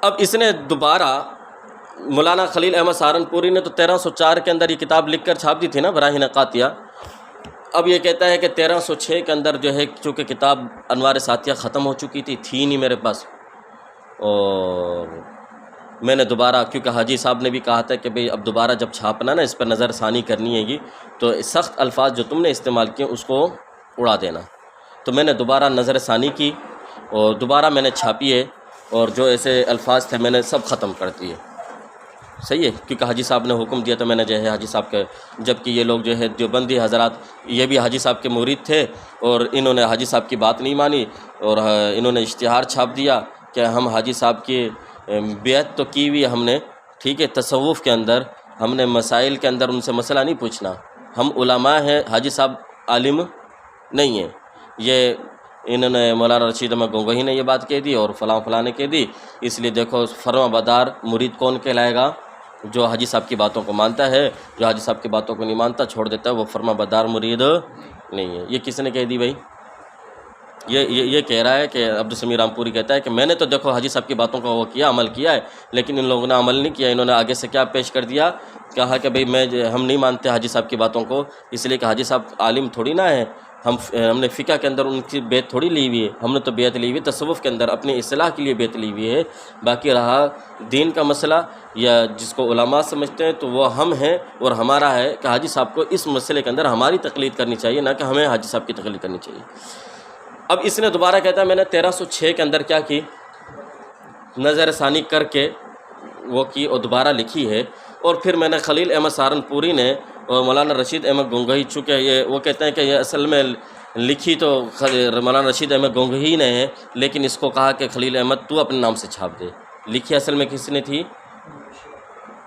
اب اس نے دوبارہ مولانا خلیل احمد سہارنپوری نے تو 1304 کے اندر یہ کتاب لکھ کر چھاپ دی تھی نا براہین قاطعہ. اب یہ کہتا ہے کہ 1306 کے اندر جو ہے چونکہ کتاب انوار ساتیہ ختم ہو چکی تھی نہیں میرے پاس، اور میں نے دوبارہ، کیونکہ حاجی صاحب نے بھی کہا تھا کہ بھئی اب دوبارہ جب چھاپنا نا اس پر نظر ثانی کرنی ہے گی، تو سخت الفاظ جو تم نے استعمال کیے اس کو اڑا دینا. تو میں نے دوبارہ نظر ثانی کی اور دوبارہ میں نے چھاپی ہے، اور جو ایسے الفاظ تھے میں نے سب ختم کر دیے. صحیح ہے، کیونکہ حاجی صاحب نے حکم دیا تو میں نے جو ہے حاجی صاحب کے، جبکہ یہ لوگ جو ہے دیوبندی حضرات یہ بھی حاجی صاحب کے مرید تھے، اور انہوں نے حاجی صاحب کی بات نہیں مانی، اور انہوں نے اشتہار چھاپ دیا کہ ہم حاجی صاحب کی بیعت تو کی ہوئی ہم نے، ٹھیک ہے، تصوف کے اندر ہم نے مسائل کے اندر ان سے مسئلہ نہیں پوچھنا، ہم علماء ہیں، حاجی صاحب عالم نہیں ہیں. یہ انہوں نے مولانا رشید احمد گنگوئی نے یہ بات کہہ دی اور فلاں فلاں نے کہہ دی. اس لیے دیکھو فرما بدار مرید کون کہلائے گا؟ جو حاجی صاحب کی باتوں کو مانتا ہے. جو حاجی صاحب کی باتوں کو نہیں مانتا چھوڑ دیتا ہے، وہ فرما بدار مرید نہیں ہے. یہ کس نے کہہ دی بھائی؟ یہ کہہ رہا ہے کہ عبدالسمیع رامپوری کہتا ہے کہ میں نے تو دیکھو حاجی صاحب کی باتوں کا وہ کیا، عمل کیا ہے، لیکن ان لوگوں نے عمل نہیں کیا. انہوں نے آگے سے کیا پیش کر دیا، کہا کہ بھئی ہم نہیں مانتے حاجی صاحب کی باتوں کو، اس لیے کہ حاجی صاحب عالم تھوڑی نہ ہے، ہم نے فقہ کے اندر ان کی بیعت تھوڑی لی ہوئی ہے، ہم نے تو بیعت لی ہوئی تصوف کے اندر اپنی اصلاح کے لیے بیعت لی ہوئی ہے. باقی رہا دین کا مسئلہ یا جس کو علماء سمجھتے ہیں تو وہ ہم ہیں، اور ہمارا ہے کہ حاجی صاحب کو اس مسئلے کے اندر ہماری تقلید کرنی چاہیے، نہ کہ ہمیں حاجی صاحب کی تقلید کرنی چاہیے. اب اس نے دوبارہ کہتا ہے میں نے 1306 کے اندر کیا کی، نظر ثانی کر کے وہ کی اور دوبارہ لکھی ہے. اور پھر میں نے خلیل احمد سہارنپوری نے اور مولانا رشید احمد گنگوہی، چونکہ یہ وہ کہتے ہیں کہ یہ اصل میں لکھی تو مولانا رشید احمد گنگوہی نے ہے، لیکن اس کو کہا کہ خلیل احمد تو اپنے نام سے چھاپ دے. لکھی اصل میں کس نے تھی؟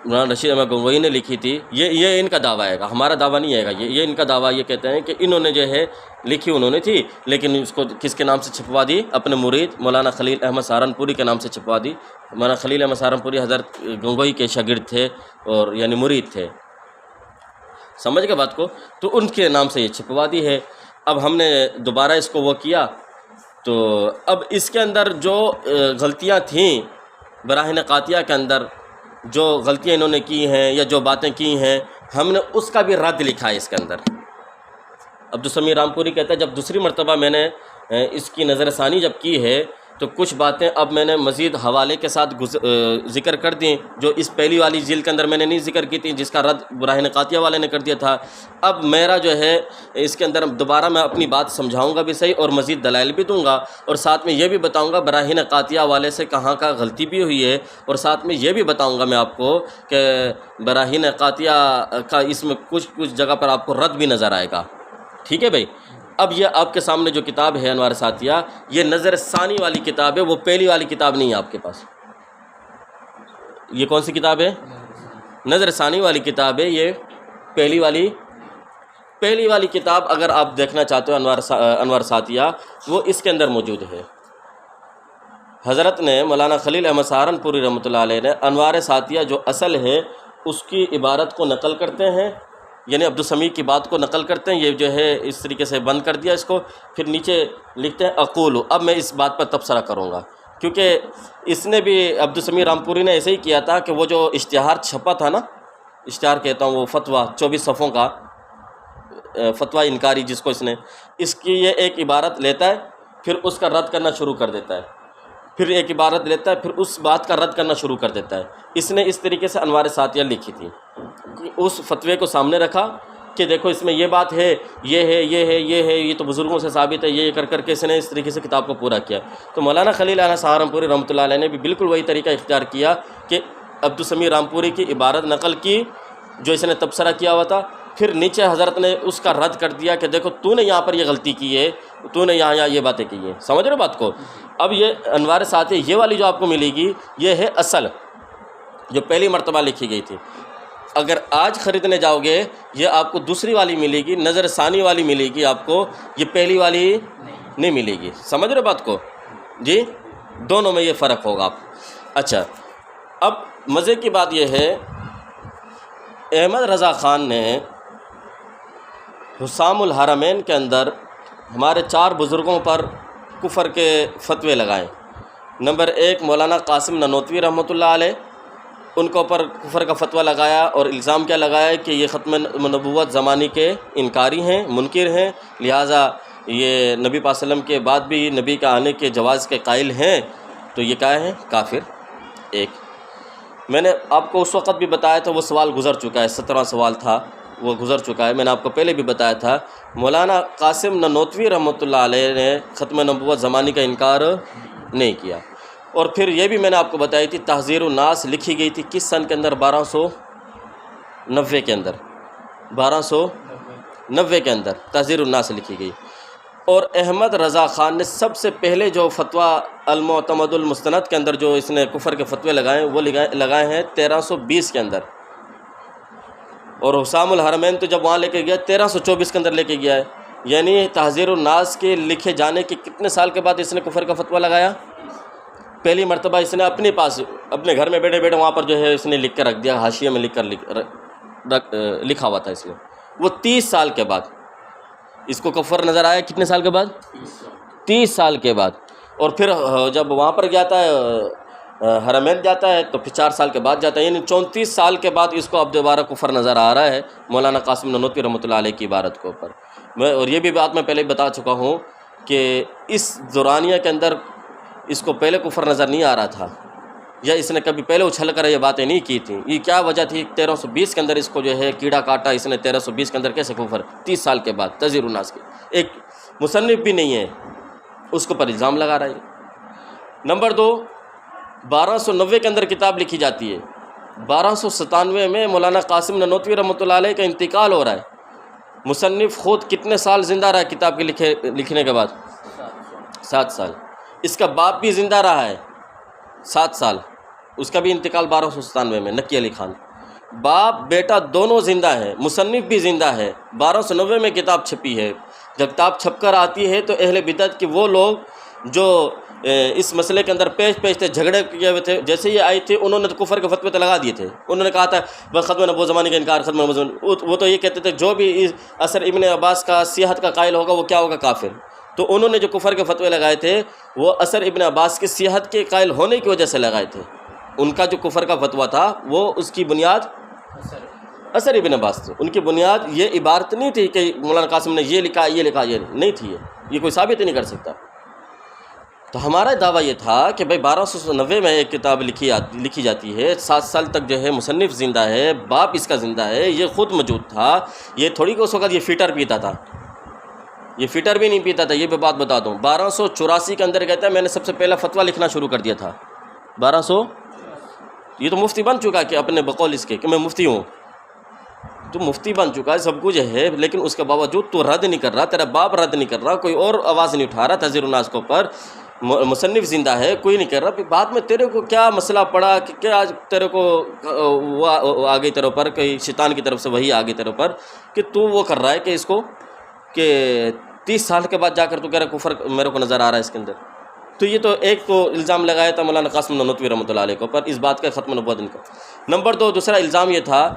مولانا رشید احمد گنگوہی نے لکھی تھی. یہ ان کا دعویٰ ہے گا، ہمارا دعویٰ نہیں ہے گا. یہ ان کا دعویٰ یہ کہتے ہیں کہ انہوں نے جو ہے لکھی انہوں نے تھی، لیکن اس کو کس کے نام سے چھپوا دی؟ اپنے مرید مولانا خلیل احمد سہارنپوری کے نام سے چھپوا دی. مولانا خلیل احمد سہارنپوری حضرت گنگوہی کے شاگرد تھے اور یعنی مرید تھے، سمجھ گئے بات کو؟ تو ان کے نام سے یہ چھپوا دی ہے. اب ہم نے دوبارہ اس کو وہ کیا، تو اب اس کے اندر جو غلطیاں تھیں براہین قاطعہ کے اندر، جو غلطیاں انہوں نے کی ہیں یا جو باتیں کی ہیں، ہم نے اس کا بھی رد لکھا ہے اس کے اندر. عبدالسمیع رامپوری کہتا ہے جب دوسری مرتبہ میں نے اس کی نظر ثانی جب کی ہے تو کچھ باتیں اب میں نے مزید حوالے کے ساتھ ذکر کر دیں جو اس پہلی والی جلد کے اندر میں نے نہیں ذکر کی تھی، جس کا رد براہین قاطعہ والے نے کر دیا تھا. اب میرا جو ہے اس کے اندر دوبارہ میں اپنی بات سمجھاؤں گا بھی صحیح اور مزید دلائل بھی دوں گا، اور ساتھ میں یہ بھی بتاؤں گا براہین قاطعہ والے سے کہاں کا غلطی بھی ہوئی ہے، اور ساتھ میں یہ بھی بتاؤں گا میں آپ کو کہ براہین قاطعہ کا اس میں کچھ جگہ پر آپ کو رد بھی نظر آئے گا. ٹھیک ہے بھائی؟ اب یہ آپ کے سامنے جو کتاب ہے انوار ساتھیہ، یہ نظر ثانی والی کتاب ہے، وہ پہلی والی کتاب نہیں ہے آپ کے پاس. یہ کون سی کتاب ہے؟ نظر ثانی والی کتاب ہے. یہ پہلی والی کتاب اگر آپ دیکھنا چاہتے ہو انوار ساتھیہ، وہ اس کے اندر موجود ہے. حضرت نے مولانا خلیل احمد سہارنپوری رحمۃ اللہ علیہ نے انوار ساتھیہ جو اصل ہے اس کی عبارت کو نقل کرتے ہیں، یعنی عبدالسمیع کی بات کو نقل کرتے ہیں. یہ جو ہے اس طریقے سے بند کر دیا اس کو، پھر نیچے لکھتے ہیں اقول. اب میں اس بات پر تبصرہ کروں گا کیونکہ اس نے بھی عبدالسمیع رامپوری نے ایسے ہی کیا تھا کہ وہ جو اشتہار چھپا تھا نا، اشتہار کہتا ہوں وہ فتویٰ 24 صفحوں کا فتویٰ انکاری، جس کو اس کی یہ ایک عبارت لیتا ہے پھر اس کا رد کرنا شروع کر دیتا ہے، پھر ایک عبارت لیتا ہے پھر اس بات کا رد کرنا شروع کر دیتا ہے. اس نے اس طریقے سے انوار ساتھیہ لکھی تھی. اس فتوے کو سامنے رکھا کہ دیکھو اس میں یہ بات ہے، یہ ہے، یہ ہے، یہ ہے، یہ تو بزرگوں سے ثابت ہے، یہ کر کے اس نے اس طریقے سے کتاب کو پورا کیا. تو مولانا خلیل احمد سہارنپوری رحمۃ اللہ علیہ نے بھی بالکل وہی طریقہ اختیار کیا کہ عبدالسمیع رامپوری کی عبارت نقل کی جو اس نے تبصرہ کیا ہوا تھا، پھر نیچے حضرت نے اس کا رد کر دیا کہ دیکھو تو نے یہاں پر یہ غلطی کی ہے، تو نے یہاں یہ باتیں کی ہیں. سمجھ رہے ہو بات کو؟ اب یہ انوار ساتھیہ یہ والی جو آپ کو ملے گی یہ ہے اصل جو پہلی مرتبہ لکھی گئی تھی. اگر آج خریدنے جاؤ گے یہ آپ کو دوسری والی ملے گی، نظر ثانی والی ملے گی آپ کو، یہ پہلی والی نہیں ملے گی. سمجھ رہے بات کو؟ جی دونوں میں یہ فرق ہوگا. آپ اچھا، اب مزے کی بات یہ ہے احمد رضا خان نے حسام الحرمین کے اندر ہمارے 4 بزرگوں پر کفر کے فتوے لگائے. نمبر 1 مولانا قاسم نانوتوی رحمۃ اللہ علیہ، ان کے اوپر کفر کا فتویٰ لگایا اور الزام کیا لگایا کہ یہ ختم نبوت زمانی کے انکاری ہیں، منکر ہیں، لہٰذا یہ نبی پاک صلی اللہ علیہ وسلم کے بعد بھی نبی کا آنے کے جواز کے قائل ہیں، تو یہ کیا ہے؟ کافر. ایک میں نے آپ کو اس وقت بھی بتایا تھا، وہ سوال گزر چکا ہے، 17واں سوال تھا وہ گزر چکا ہے. میں نے آپ کو پہلے بھی بتایا تھا مولانا قاسم نانوتوی رحمۃ اللہ علیہ نے ختم نبوت زمانی کا انکار نہیں کیا. اور پھر یہ بھی میں نے آپ کو بتائی تھی تحذیر الناس لکھی گئی تھی کس سن کے اندر؟ 1290 کے اندر، 1290 کے اندر تحذیر الناس لکھی گئی. اور احمد رضا خان نے سب سے پہلے جو فتویٰ المعتمد المستند کے اندر جو اس نے کفر کے فتوے لگائے وہ لگائے ہیں 1320 کے اندر. اور حسام الحرمین تو جب وہاں لے کے گیا 1324 کے اندر لے کے گیا ہے. یعنی تحذیر الناس کے لکھے جانے کے کتنے سال کے بعد اس نے کفر کا فتویٰ لگایا؟ پہلی مرتبہ اس نے اپنے پاس اپنے گھر میں بیٹھے بیٹھے وہاں پر جو ہے اس نے لکھ کر رکھ دیا، حاشیے میں لکھا ہوا تھا اس میں. وہ 30 سال کے بعد اس کو کفر نظر آیا. کتنے سال کے بعد؟ 30 سال کے بعد، اور پھر جب وہاں پر جاتا ہے حرمین جاتا ہے تو پھر 4 سال کے بعد جاتا ہے، یعنی 34 سال کے بعد اس کو اب دوبارہ کفر نظر آ رہا ہے مولانا قاسم نانوتوی رحمۃ اللہ علیہ کی عبارت کے اوپر۔ اور یہ بھی بات میں پہلے بتا چکا ہوں کہ اس دورانیہ کے اندر اس کو پہلے کفر نظر نہیں آ رہا تھا، یا اس نے کبھی پہلے اچھل کر یہ باتیں نہیں کی تھیں۔ یہ کیا وجہ تھی 1320 کے اندر اس کو جو ہے کیڑا کاٹا اس نے 1320 کے اندر، کیسے کفر 30 سال کے بعد تذیر الناس کی، ایک مصنف بھی نہیں ہے اس کو پر الزام لگا رہا ہے۔ نمبر 2، 1290 کے اندر کتاب لکھی جاتی ہے، 1297 میں مولانا قاسم نانوتوی رحمۃ اللہ علیہ کا انتقال ہو رہا ہے۔ مصنف خود کتنے سال زندہ رہا کتاب کے لکھنے کے بعد؟ 7 سال۔ اس کا باپ بھی زندہ رہا ہے 7 سال، اس کا بھی انتقال 1297 میں، نقی علی خان۔ باپ بیٹا دونوں زندہ ہیں، مصنف بھی زندہ ہے، 1290 میں کتاب چھپی ہے۔ جب کتاب چھپ کر آتی ہے تو اہل بدعت کے وہ لوگ جو اس مسئلے کے اندر پیش تھے، جھگڑے کیے ہوئے تھے، جیسے یہ آئی تھی انہوں نے تو کفر کے فتوے لگا دیے تھے۔ انہوں نے کہا تھا بس ختم نبوت زمانے کا انکار، ختم نبوت زمانے، وہ تو یہ کہتے تھے جو بھی اثر ابن عباس کا صحت کا قائل ہوگا وہ کیا ہوگا؟ کافر۔ تو انہوں نے جو کفر کے فتوے لگائے تھے وہ اثر ابن عباس کی صحت کے قائل ہونے کی وجہ سے لگائے تھے۔ ان کا جو کفر کا فتویٰ تھا وہ اس کی بنیاد اثر ابن عباس تھی، ان کی بنیاد یہ عبارت نہیں تھی کہ مولانا قاسم نے یہ لکھا یہ لکھا، یہ نہیں تھی، یہ کوئی ثابت ہی نہیں کر سکتا۔ تو ہمارا دعویٰ یہ تھا کہ بھائی 1290 میں ایک کتاب لکھی جاتی ہے، 7 سال تک جو ہے مصنف زندہ ہے، باپ اس کا زندہ ہے، یہ خود موجود تھا، یہ تھوڑی کہ اس وقت یہ فیٹر پیتا تھا، یہ فیٹر بھی نہیں پیتا تھا، یہ بھی بات بتا دوں۔ 1284 کے اندر کہتا ہے میں نے سب سے پہلا فتویٰ لکھنا شروع کر دیا تھا، 1200، یہ تو مفتی بن چکا کہ اپنے بقول اس کے کہ میں مفتی ہوں، تو مفتی بن چکا ہے، سب کچھ ہے، لیکن اس کے باوجود تو رد نہیں کر رہا، تیرا باپ رد نہیں کر رہا، کوئی اور آواز نہیں اٹھا رہا تذیر الناس کے اوپر، مصنف زندہ ہے کوئی نہیں کر رہا۔ پھر بعد میں تیرے کو کیا مسئلہ پڑا کہ کیا آج تیرے کو وہ آگے تیرے اوپر کوئی شیطان کی طرف سے وہی آگے تیرے اوپر کہ تو وہ کر رہا ہے کہ اس کو کہ 30 سال کے بعد جا کر تو کہہ رہا کفر میرے کو نظر آ رہا ہے اس کے اندر۔ تو یہ تو ایک تو الزام لگایا تھا مولانا قاسم نانوتوی رحمۃ اللہ علیہ کے اوپر اس بات کا ختم نبوت کا۔ نمبر 2، دوسرا الزام یہ تھا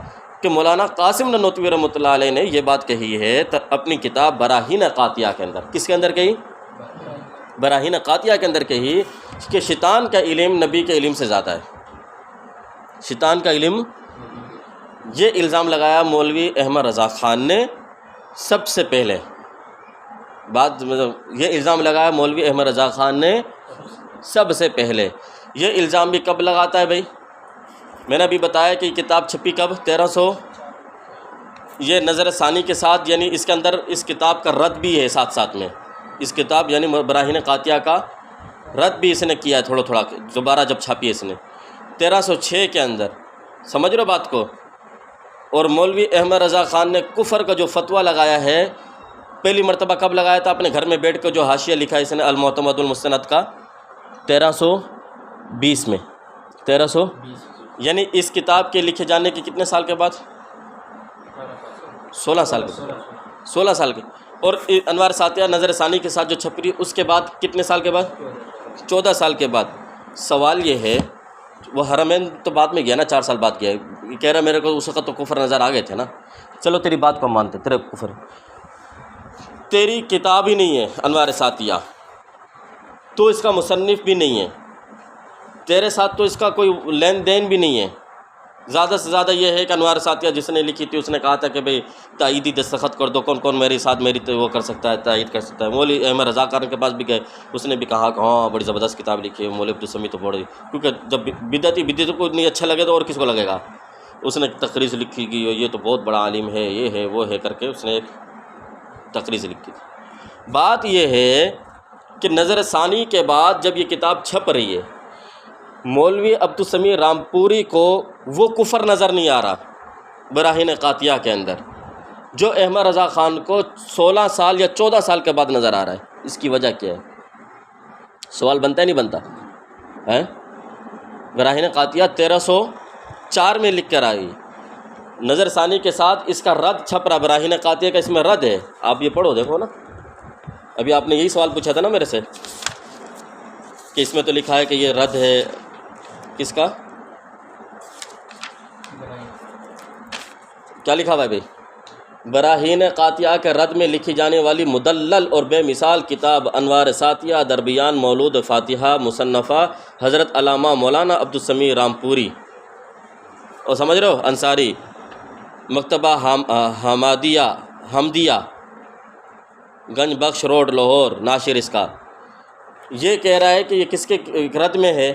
کہ مولانا قاسم نانوتوی رحمۃ اللہ علیہ نے یہ بات کہی ہے اپنی کتاب براہین قاطعہ کے اندر، کس کے اندر کہی؟ براہین قاطعہ کے اندر کہی کہ شیطان کا علم نبی کے علم سے زیادہ ہے، شیطان کا علم۔ یہ الزام لگایا مولوی احمد رضا خان نے سب سے پہلے، یہ الزام لگایا مولوی احمد رضا خان نے سب سے پہلے۔ یہ الزام بھی کب لگاتا ہے بھائی؟ میں نے ابھی بتایا کہ یہ کتاب چھپی کب؟ 1300، یہ نظر ثانی کے ساتھ، یعنی اس کے اندر اس کتاب کا رد بھی ہے ساتھ ساتھ میں، اس کتاب یعنی براہین قاطعہ کا رد بھی اس نے کیا ہے تھوڑا تھوڑا، دوبارہ جب چھاپی اس نے 1306 کے اندر، سمجھ رہے بات کو۔ اور مولوی احمد رضا خان نے کفر کا جو فتویٰ لگایا ہے پہلی مرتبہ کب لگایا تھا؟ اپنے گھر میں بیٹھ کر جو حاشیہ لکھا ہے اس نے المعتمد المستند کا 1320 میں، 1320 یعنی اس کتاب کے لکھے جانے کے کتنے سال کے بعد؟ 16 سال کے، 16 سال کے۔ اور انوار ساتیہ نظر ثانی کے ساتھ جو چھپ رہی اس کے بعد کتنے سال کے بعد؟ 14 سال کے بعد۔ سوال یہ ہے وہ حرمین تو بعد میں گیا نا، 4 سال بعد گیا، یہ کہہ رہا میرے کو اس وقت تو کفر نظر آ گئے تھے نا، چلو تیری بات کو مانتے، تیرے کفر، تیری کتاب ہی نہیں ہے انوار ساتیہ، تو اس کا مصنف بھی نہیں ہے، تیرے ساتھ تو اس کا کوئی لین دین بھی نہیں ہے، زیادہ سے زیادہ یہ ہے کہ انوار ساتیہ جس نے لکھی تھی اس نے کہا تھا کہ بھئی تائیدی دستخط کر دو، کون کون میرے ساتھ میری وہ کر سکتا ہے، تائید کر سکتا ہے۔ مولوی احمد رضا خان کے پاس بھی گئے، اس نے بھی کہا کہ ہاں بڑی زبردست کتاب لکھی ہے، مولوی عبدالسمیع تو بڑی، کیونکہ جب بدعتی کو نہیں اچھا لگے تو اور کس کو لگے گا۔ اس نے تقریر لکھی کہ یہ تو بہت بڑا عالم ہے، یہ ہے وہ ہے کر کے اس نے ایک تقریر لکھی تھی۔ بات یہ ہے کہ نظر ثانی کے بعد جب یہ کتاب چھپ رہی ہے، مولوی عبدالسمیع رامپوری کو وہ کفر نظر نہیں آ رہا براہین قاطعہ کے اندر جو احمد رضا خان کو 16 سال یا 14 سال کے بعد نظر آ رہا ہے۔ اس کی وجہ کیا ہے؟ سوال بنتا ہے نہیں بنتا ہے؟ براہین قاطعہ 1304 میں لکھ کر آئی، نظر ثانی کے ساتھ اس کا رد چھپ رہا، براہین قاطعہ کا اس میں رد ہے، آپ یہ پڑھو دیکھو نا، ابھی آپ نے یہی سوال پوچھا تھا نا میرے سے کہ اس میں تو لکھا ہے کہ یہ رد ہے کس کا؟ کیا لکھا ہوا ہے بھائی؟ براہین قاطعہ کے رد میں لکھی جانے والی مدلل اور بے مثال کتاب انوار ساتیہ در بیان مولود فاتحہ مصنفہ حضرت علامہ مولانا عبدالسمیع رامپوری، اور سمجھ رہے ہو انصاری، مکتبہ حمدیہ گنج بخش روڈ لاہور، ناشر اس کا، یہ کہہ رہا ہے کہ یہ کس کے رد میں ہے؟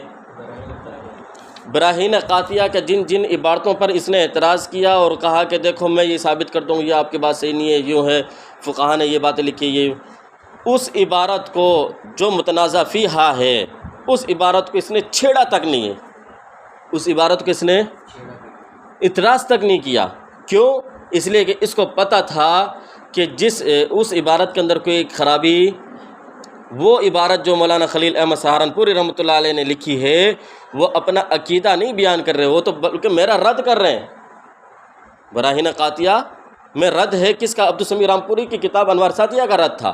براہین قاطعہ کے جن عبارتوں پر اس نے اعتراض کیا اور کہا کہ دیکھو میں یہ ثابت کرتا ہوں یہ آپ کی بات صحیح نہیں ہے، یوں ہے، فقہا نے یہ باتیں لکھی، یہ اس عبارت کو جو متنازع فیہا ہے اس عبارت کو اس نے چھیڑا تک نہیں ہے، اس عبارت کو اس نے اعتراض تک نہیں کیا۔ کیوں؟ اس لیے کہ اس کو پتہ تھا کہ اس عبارت کے اندر کوئی خرابی، وہ عبارت جو مولانا خلیل احمد سہارنپوری رحمۃ اللہ علیہ نے لکھی ہے وہ اپنا عقیدہ نہیں بیان کر رہے، وہ تو بلکہ میرا رد کر رہے ہیں۔ براہین قاطعہ میں رد ہے کس کا؟ عبدالسمیع رامپوری کی کتاب انوار ساتیہ کا رد تھا،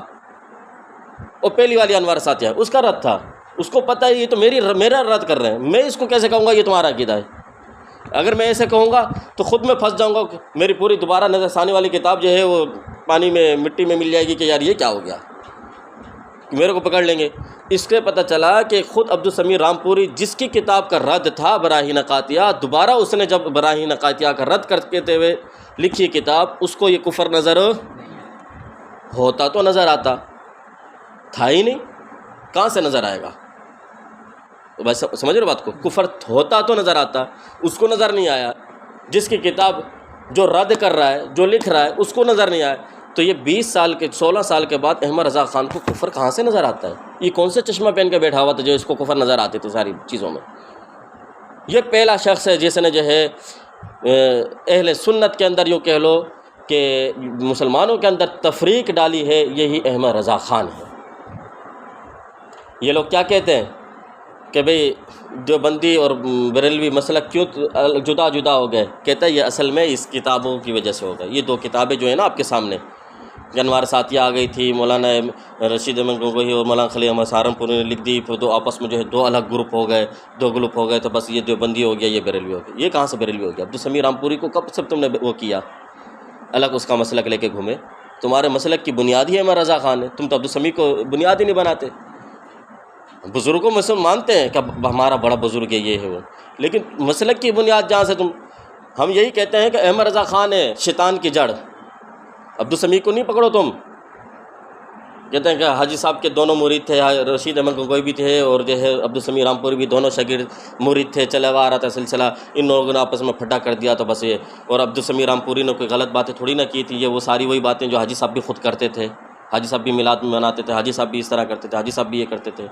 اور پہلی والی انوار ساتیہ اس کا رد تھا۔ اس کو پتہ ہے یہ تو میرا رد کر رہے ہیں، میں اس کو کیسے کہوں گا یہ تمہارا عقیدہ ہے؟ اگر میں ایسے کہوں گا تو خود میں پھنس جاؤں گا، میری پوری دوبارہ نظر ثانی والی کتاب جو ہے وہ پانی میں مٹی میں مل جائے گی کہ یار یہ کیا ہو گیا، میرے کو پکڑ لیں گے۔ اس سے پتہ چلا کہ خود عبدالسمیع رامپوری جس کی کتاب کا رد تھا براہین قاطعہ، دوبارہ اس نے جب براہین قاطعہ کا رد کرتے ہوئے لکھی کتاب، اس کو یہ کفر نظر ہوتا تو نظر آتا تھا ہی نہیں، کہاں سے نظر آئے گا؟ بس سمجھ رہے بات کو؟ کفر ہوتا تو نظر آتا، اس کو نظر نہیں آیا۔ جس کی کتاب جو رد کر رہا ہے، جو لکھ رہا ہے، اس کو نظر نہیں آیا، تو یہ 16 سال کے بعد احمد رضا خان کو کفر کہاں سے نظر آتا ہے؟ یہ کون سے چشمہ پہن کے بیٹھا ہوا تھا جو اس کو کفر نظر آتے تھے ساری چیزوں میں؟ یہ پہلا شخص ہے جس نے جو ہے اہل سنت کے اندر یوں کہہ لو کہ مسلمانوں کے اندر تفریق ڈالی ہے، یہی احمد رضا خان ہے۔ یہ لوگ کیا کہتے ہیں کہ بھئی دیوبندی اور بریلوی مسلک کیوں جدا جدا ہو گئے؟ کہتا ہے یہ اصل میں اس کتابوں کی وجہ سے ہو گئے۔ یہ 2 کتابیں جو ہیں نا آپ کے سامنے، انوار ساتیہ آ گئی تھی، مولانا رشید احمد گنگوہی اور مولانا خلیل احمد سہارنپوری نے لکھ دی، پھر 2 آپس میں جو ہے 2 الگ گروپ ہو گئے، 2 گروپ ہو گئے، تو بس یہ دیوبندی ہو گیا، یہ بریلوی ہو گیا۔ یہ کہاں سے بریلوی ہو گیا؟ عبدالسمیع رامپوری کو کب سے تم نے وہ کیا الگ اس کا مسلک لے کے گھومے؟ تمہارے مسلک کی بنیاد ہی احمد رضا خان ہے، تم تو عبدالسمیع کو بنیاد ہی نہیں بناتے۔ بزرگوں میں سے مانتے ہیں کہ ہمارا بڑا بزرگ ہے، یہ ہے وہ، لیکن مسلک کی بنیاد جہاں سے ہم یہی کہتے ہیں کہ احمد رضا خان ہے شیطان کی جڑ، عبدالسمیع کو نہیں پکڑو تم۔ کہتے ہیں کہ حاجی صاحب کے دونوں مرید تھے، رشید احمد گنگوہی بھی تھے اور جو ہے عبدالسمیع رامپوری بھی، دونوں شاگرد مرید تھے، چلا ہوا آ رہا تھا سلسلہ، ان لوگوں نے آپس میں پھٹا کر دیا تو بس یہ، اور عبدالسمیع رامپوری نے کوئی غلط باتیں تھوڑی نہ کی تھی، یہ وہ ساری وہی باتیں جو حاجی صاحب بھی خود کرتے تھے، حاجی صاحب بھی میلاد مناتے تھے، حاجی صاحب بھی اس طرح کرتے تھے، حاجی صاحب بھی یہ کرتے تھے۔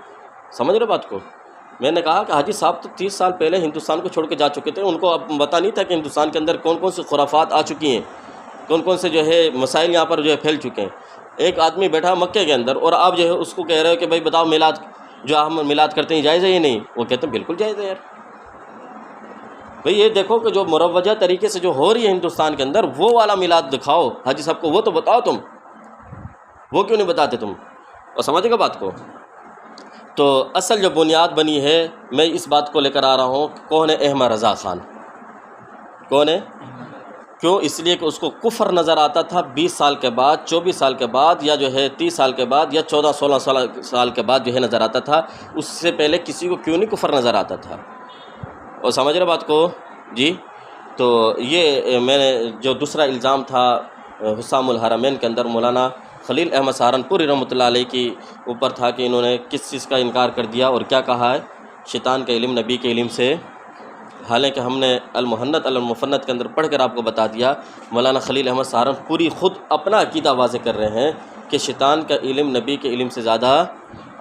سمجھ رہے بات کو؟ میں نے کہا کہ حاجی صاحب تو 30 سال پہلے ہندوستان کو چھوڑ کے جا چکے تھے، ان کو اب پتہ نہیں تھا کہ ہندوستان کے اندر کون کون سی خرافات آ چکی ہیں، کون کون سے جو ہے مسائل یہاں پر جو ہے پھیل چکے ہیں۔ ایک آدمی بیٹھا مکے کے اندر اور آپ جو ہے اس کو کہہ رہے ہو کہ بھائی بتاؤ میلاد جو ہم میلاد کرتے ہیں جائز ہے یا نہیں؟ وہ کہتے ہیں بالکل جائز ہے یار۔ بھئی یہ دیکھو کہ جو مروجہ طریقے سے جو ہو رہی ہے ہندوستان کے اندر، وہ والا میلاد دکھاؤ حاجی صاحب کو، وہ تو بتاؤ تم، وہ کیوں نہیں بتاتے تم؟ اور سمجھے گا بات کو؟ تو اصل جو بنیاد بنی ہے، میں اس بات کو لے کر آ رہا ہوں، کون ہے احمد رضا خان؟ کون ہے؟ کیوں؟ اس لیے کہ اس کو کفر نظر آتا تھا 20 سال کے بعد، 24 سال کے بعد، یا جو ہے 30 سال کے بعد، یا 14-16 سال کے بعد جو ہے نظر آتا تھا۔ اس سے پہلے کسی کو کیوں نہیں کفر نظر آتا تھا؟ اور سمجھ رہے بات کو؟ جی تو یہ میں نے جو دوسرا الزام تھا حسام الحرمین کے اندر مولانا خلیل احمد سہارنپوری رحمۃ اللہ علیہ کی اوپر تھا کہ انہوں نے کس چیز کا انکار کر دیا اور کیا کہا ہے؟ شیطان کا علم نبی کے علم سے، حالانکہ ہم نے المحنت المفنت کے اندر پڑھ کر آپ کو بتا دیا، مولانا خلیل احمد سہارنپوری خود اپنا عقیدہ واضح کر رہے ہیں کہ شیطان کا علم نبی کے علم سے زیادہ،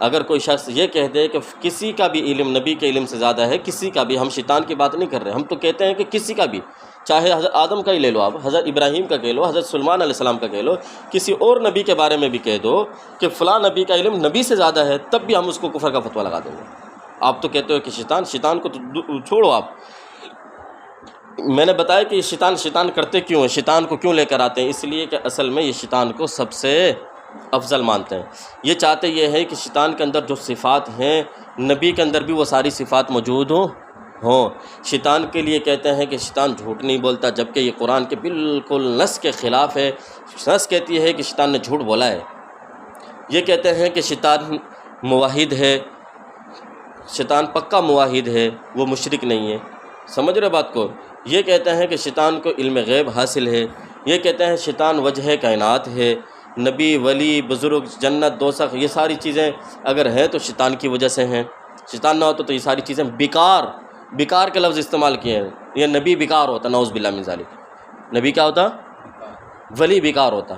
اگر کوئی شخص یہ کہہ دے کہ کسی کا بھی علم نبی کے علم سے زیادہ ہے، کسی کا بھی، ہم شیطان کی بات نہیں کر رہے، ہم تو کہتے ہیں کہ کسی کا بھی، چاہے حضرت آدم کا ہی لے لو آپ، حضرت ابراہیم کا کہہ لو، حضرت سلیمان علیہ السلام کا کہہ لو، کسی اور نبی کے بارے میں بھی کہہ دو کہ فلاں نبی کا علم نبی سے زیادہ ہے، تب بھی ہم اس کو کفر کا فتویٰ لگا دیں گے۔ آپ تو کہتے ہو کہ شیطان کو تو چھوڑو آپ، میں نے بتایا کہ شیطان کرتے کیوں ہیں، شیطان کو کیوں لے کر آتے ہیں؟ اس لیے کہ اصل میں یہ شیطان کو سب سے افضل مانتے ہیں، یہ چاہتے یہ ہے کہ شیطان کے اندر جو صفات ہیں نبی کے اندر بھی وہ ساری صفات موجود ہوں، ہوں۔ شیطان کے لیے کہتے ہیں کہ شیطان جھوٹ نہیں بولتا، جبکہ یہ قرآن کے بالکل نص کے خلاف ہے۔ نص کہتی ہے کہ شیطان نے جھوٹ بولا ہے۔ یہ کہتے ہیں کہ شیطان موحد ہے، شیطان پکا موحد ہے، وہ مشرک نہیں ہے۔ سمجھ رہے بات کو؟ یہ کہتے ہیں کہ شیطان کو علم غیب حاصل ہے۔ یہ کہتے ہیں شیطان وجہ کائنات ہے، نبی، ولی، بزرگ، جنت، دوزخ، یہ ساری چیزیں اگر ہیں تو شیطان کی وجہ سے ہیں۔ شیطان نہ ہوتا تو یہ ساری چیزیں بیکار کے لفظ استعمال کیے ہیں۔ یہ نبی بیکار ہوتا، نعوذ باللہ من ذالک۔ نبی کیا ہوتا؟ ولی بیکار ہوتا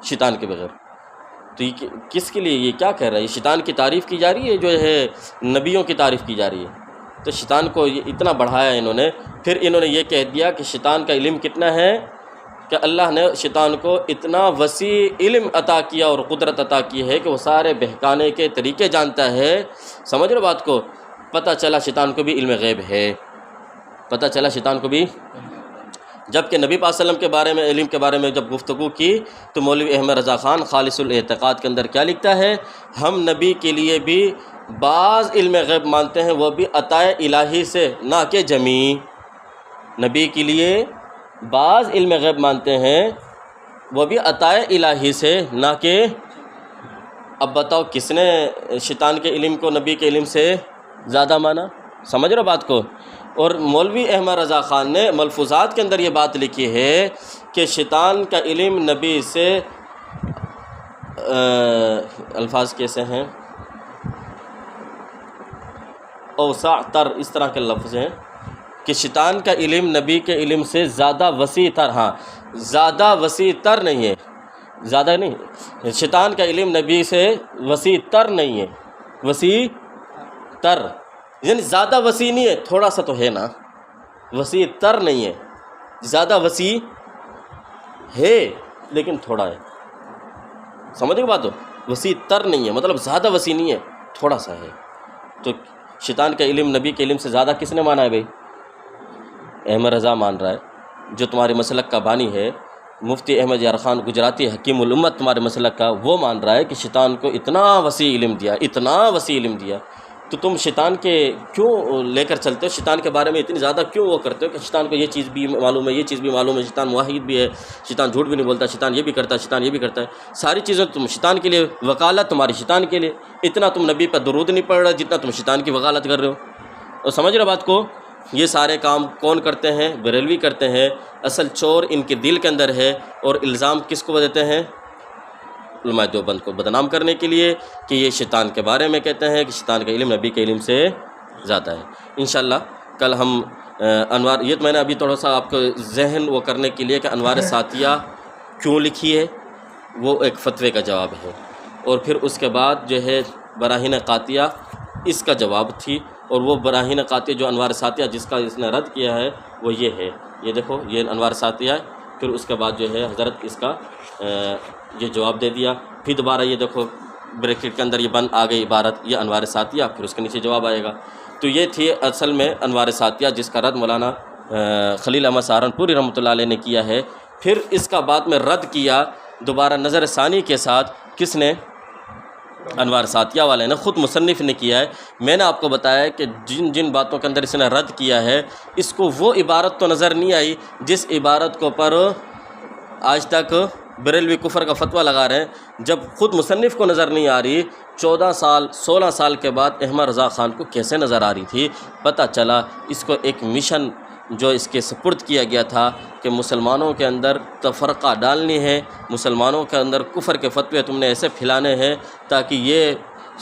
شیطان کے بغیر۔ تو یہ کس کے لیے یہ کیا کہہ رہا ہے؟ یہ شیطان کی تعریف کی جا رہی ہے، جو ہے نبیوں کی تعریف کی جا رہی ہے۔ تو شیطان کو اتنا بڑھایا انہوں نے۔ پھر انہوں نے یہ کہہ دیا کہ شیطان کا علم کتنا ہے، کہ اللہ نے شیطان کو اتنا وسیع علم عطا کیا اور قدرت عطا کی ہے کہ وہ سارے بہکانے کے طریقے جانتا ہے۔ سمجھ رہے بات کو؟ پتہ چلا شیطان کو بھی علم غیب ہے، پتہ چلا شیطان کو بھی۔ جبکہ نبی پاک صلی اللہ علیہ وسلم کے بارے میں، علم کے بارے میں جب گفتگو کی تو مولوی احمد رضا خان خالص الاعتقاد کے اندر کیا لکھتا ہے؟ ہم نبی کے لیے بھی بعض علم غیب مانتے ہیں، وہ بھی عطائے الہی سے، نہ کہ جمیع۔ نبی کے لیے بعض علم غیب مانتے ہیں، وہ بھی عطائے الہی سے، نہ کہ۔ اب بتاؤ کس نے شیطان کے علم کو نبی کے علم سے زیادہ مانا؟ سمجھ رہے بات کو؟ اور مولوی احمد رضا خان نے ملفوظات کے اندر یہ بات لکھی ہے کہ شیطان کا علم نبی سے، الفاظ کیسے ہیں، اوسع تر، اس طرح کے لفظ ہیں کہ شیطان کا علم نبی کے علم سے زیادہ وسیع تر، ہاں زیادہ وسیع تر نہیں ہے، زیادہ نہیں، شیطان کا علم نبی سے وسیع تر نہیں ہے، وسیع تر یعنی زیادہ وسیع نہیں ہے، تھوڑا سا تو ہے نا، وسیع تر نہیں ہے، زیادہ وسیع ہے لیکن تھوڑا ہے۔ سمجھ گئے بات ہو؟ وسیع تر نہیں ہے مطلب زیادہ وسیع نہیں ہے، تھوڑا سا ہے۔ تو شیطان کا علم نبی کے علم سے زیادہ کس نے مانا ہے بھائی؟ احمد رضا مان رہا ہے، جو تمہارے مسلک کا بانی ہے، مفتی احمد یار خان گجراتی حکیم الامت تمہارے مسلک کا، وہ مان رہا ہے کہ شیطان کو اتنا وسیع علم دیا، اتنا وسیع علم دیا۔ تو تم شیطان کے کیوں لے کر چلتے ہو؟ شیطان کے بارے میں اتنی زیادہ کیوں وہ کرتے ہو کہ شیطان کو یہ چیز بھی معلوم ہے، یہ چیز بھی معلوم ہے، شیطان موحد بھی ہے، شیطان جھوٹ بھی نہیں بولتا، شیطان یہ بھی کرتا ہے، شیطان یہ بھی کرتا ہے، ساری چیزیں تم شیطان کے لیے، وکالت تمہاری شیطان کے لیے، اتنا تم نبی پر درود نہیں پڑھ رہے جتنا تم شیطان کی وکالت کر رہے ہو۔ اور سمجھ رہے بات کو؟ یہ سارے کام کون کرتے ہیں؟ بریلوی کرتے ہیں۔ اصل چور ان کے دل کے اندر ہے، اور الزام کس کو دیتے ہیں؟ علماء دیوبند کو بدنام کرنے کے لیے، کہ یہ شیطان کے بارے میں کہتے ہیں کہ شیطان کا علم نبی کے علم سے زیادہ ہے۔ انشاءاللہ کل ہم انوار، یہ میں نے ابھی تھوڑا سا آپ کو ذہن وہ کرنے کے لیے کہ انوار ساتیہ کیوں لکھی ہے، وہ ایک فتوے کا جواب ہے، اور پھر اس کے بعد جو ہے براہین قاطعہ اس کا جواب تھی، اور وہ براہین قاطعہ جو انوار ساتیہ جس کا اس نے رد کیا ہے وہ یہ ہے، یہ دیکھو یہ انوار ساتیہ ہے، پھر اس کے بعد جو ہے حضرت اس کا یہ جواب دے دیا، پھر دوبارہ یہ دیکھو بریکٹ کے اندر یہ بند آ گئی عبارت، یہ انوار ساتیہ، پھر اس کے نیچے جواب آئے گا۔ تو یہ تھی اصل میں انوار ساتیہ، جس کا رد مولانا خلیل احمد سہارنپوری رحمۃ اللہ علیہ نے کیا ہے۔ پھر اس کا بعد میں رد کیا دوبارہ نظر ثانی کے ساتھ، کس نے؟ انوار ساتیہ والے نے، خود مصنف نے کیا ہے۔ میں نے آپ کو بتایا ہے کہ جن جن باتوں کے اندر اس نے رد کیا ہے، اس کو وہ عبارت تو نظر نہیں آئی جس عبارت کو پر آج تک بریلوی کفر کا فتویٰ لگا رہے ہیں۔ جب خود مصنف کو نظر نہیں آ رہی، 14 سال 16 سال کے بعد احمد رضا خان کو کیسے نظر آ رہی تھی؟ پتہ چلا اس کو ایک مشن جو اس کے سپرد کیا گیا تھا کہ مسلمانوں کے اندر تفرقہ ڈالنی ہے، مسلمانوں کے اندر کفر کے فتوے تم نے ایسے پھیلانے ہیں تاکہ یہ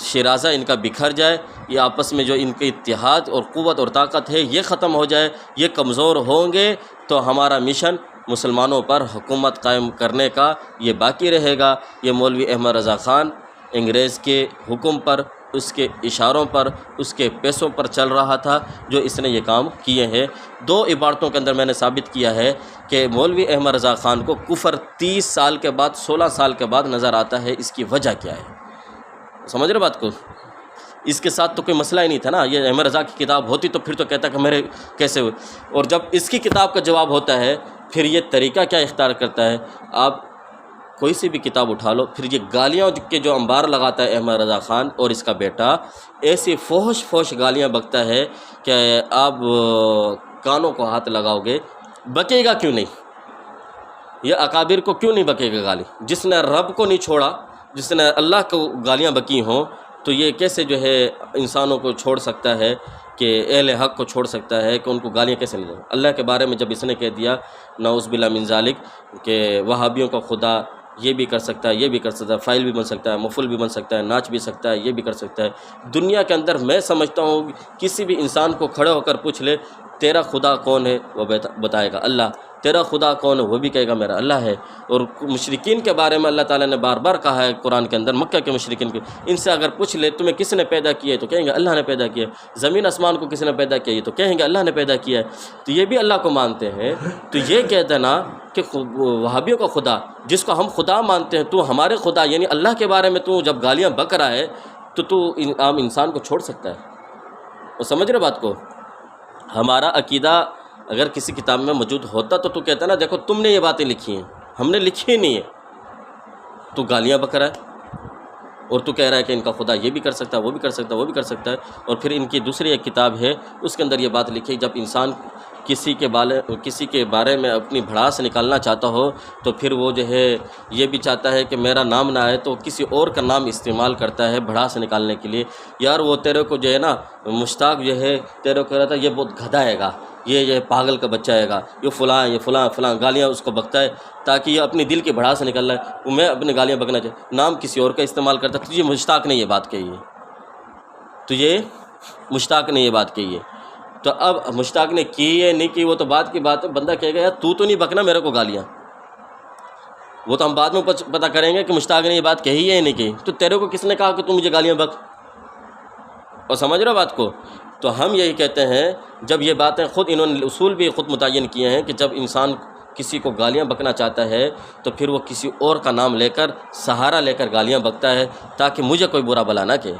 شیرازہ ان کا بکھر جائے، یہ آپس میں جو ان کے اتحاد اور قوت اور طاقت ہے یہ ختم ہو جائے، یہ کمزور ہوں گے تو ہمارا مشن مسلمانوں پر حکومت قائم کرنے کا یہ باقی رہے گا۔ یہ مولوی احمد رضا خان انگریز کے حکم پر، اس کے اشاروں پر، اس کے پیسوں پر چل رہا تھا جو اس نے یہ کام کیے ہیں۔ 2 عبارتوں کے اندر میں نے ثابت کیا ہے کہ مولوی احمد رضا خان کو کفر 30 سال کے بعد 16 سال کے بعد نظر آتا ہے، اس کی وجہ کیا ہے؟ سمجھ رہے بات کو؟ اس کے ساتھ تو کوئی مسئلہ ہی نہیں تھا نا، یہ احمد رضا کی کتاب ہوتی تو پھر تو کہتا کہ میرے کیسے ہوئے، اور جب اس کی کتاب کا جواب ہوتا ہے پھر یہ طریقہ کیا اختیار کرتا ہے؟ آپ کوئی سی بھی کتاب اٹھا لو، پھر یہ گالیاں کے جو انبار لگاتا ہے احمد رضا خان اور اس کا بیٹا، ایسی فوش گالیاں بکتا ہے کہ آپ کانوں کو ہاتھ لگاؤ گے۔ بکے گا کیوں نہیں؟ یہ اکابر کو کیوں نہیں بکے گا گالی؟ جس نے رب کو نہیں چھوڑا، جس نے اللہ کو گالیاں بکی ہوں، تو یہ کیسے جو ہے انسانوں کو چھوڑ سکتا ہے، کہ اہل حق کو چھوڑ سکتا ہے، کہ ان کو گالیاں کیسے نہیں دیں؟ اللہ کے بارے میں جب اس نے کہہ دیا نعوذ باللہ من ذالک کہ وہابیوں کا خدا یہ بھی کر سکتا ہے، یہ بھی کر سکتا ہے، فائل بھی بن سکتا ہے، مفعول بھی بن سکتا ہے، ناچ بھی سکتا ہے، یہ بھی کر سکتا ہے۔ دنیا کے اندر میں سمجھتا ہوں کسی بھی انسان کو کھڑے ہو کر پوچھ لے تیرا خدا کون ہے، وہ بتائے گا اللہ۔ تیرا خدا کون ہے، وہ بھی کہے گا میرا اللہ ہے۔ اور مشرکین کے بارے میں اللہ تعالیٰ نے بار بار کہا ہے قرآن کے اندر، مکہ کے مشرکین کے، ان سے اگر پوچھ لے تمہیں کس نے پیدا کیا ہے، تو کہیں گے اللہ نے پیدا کیا ہے۔ زمین آسمان کو کس نے پیدا کیا ہے، تو کہیں گے اللہ نے پیدا کیا ہے۔ تو یہ بھی اللہ کو مانتے ہیں۔ تو یہ کہہ دینا کہ وہابیوں کا خدا، جس کو ہم خدا مانتے ہیں، تو ہمارے خدا یعنی اللہ کے بارے میں تو جب گالیاں بک رہا ہے، تو عام انسان کو چھوڑ سکتا ہے؟ وہ سمجھ رہے بات کو؟ ہمارا عقیدہ اگر کسی کتاب میں موجود ہوتا تو کہتا نا دیکھو تم نے یہ باتیں لکھی ہیں، ہم نے لکھی ہی نہیں ہے، تو گالیاں بک رہا ہے اور تو کہہ رہا ہے کہ ان کا خدا یہ بھی کر سکتا ہے، وہ بھی کر سکتا ہے، وہ بھی کر سکتا ہے۔ اور پھر ان کی دوسری ایک کتاب ہے، اس کے اندر یہ بات لکھی، جب انسان کسی کے بارے میں اپنی بھڑاس نکالنا چاہتا ہو تو پھر وہ جو ہے یہ بھی چاہتا ہے کہ میرا نام نہ آئے، تو کسی اور کا نام استعمال کرتا ہے بھڑاس نکالنے کے لیے۔ یار وہ تیرے کو جو ہے نا مشتاق جو ہے تیرے کو کہتا ہے یہ بہت گدھا ہے گا، یہ پاگل کا بچہ ہے گا، یہ فلاں یہ فلاں فلاں، گالیاں اس کو بکتا ہے تاکہ یہ اپنی دل کی بھڑاس نکل رہا ہے، میں اپنی گالیاں بکنا چاہتا، نام کسی اور کا استعمال کرتا ہے۔ تو یہ مشتاق نے یہ بات کہی ہے، تو یہ مشتاق نے یہ بات کہی ہے۔ تو اب مشتاق نے کی ہے نہیں کی، وہ تو بات کی بات ہے، بندہ کہے گا یار تو نہیں بکنا میرے کو گالیاں، وہ تو ہم بعد میں پتہ کریں گے کہ مشتاق نے یہ بات کہی ہے یا نہیں کہی۔ تو تیرے کو کس نے کہا کہ تو مجھے گالیاں بک؟ اور سمجھ رہے ہو بات کو؟ تو ہم یہی کہتے ہیں، جب یہ باتیں خود انہوں نے اصول بھی خود متعین کیے ہیں کہ جب انسان کسی کو گالیاں بکنا چاہتا ہے تو پھر وہ کسی اور کا نام لے کر، سہارا لے کر گالیاں بکتا ہے تاکہ مجھے کوئی برا بلا نہ کہے۔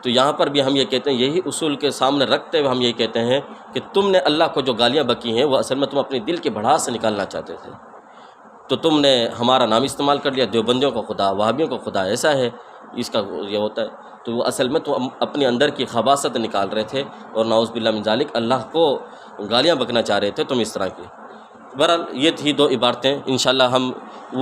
تو یہاں پر بھی ہم یہ کہتے ہیں، یہی اصول کے سامنے رکھتے ہوئے ہم یہی کہتے ہیں کہ تم نے اللہ کو جو گالیاں بکی ہیں وہ اصل میں تم اپنی دل کی بھڑاس سے نکالنا چاہتے تھے، تو تم نے ہمارا نام استعمال کر لیا، دیوبندیوں کا خدا، وہابیوں کا خدا ایسا ہے، اس کا یہ ہوتا ہے۔ تو وہ اصل میں تو اپنے اندر کی خباثت نکال رہے تھے، اور نعوذ باللہ من ذالک اللہ کو گالیاں بکنا چاہ رہے تھے تم اس طرح کی۔ بہرحال یہ تھی دو عبارتیں، انشاءاللہ ہم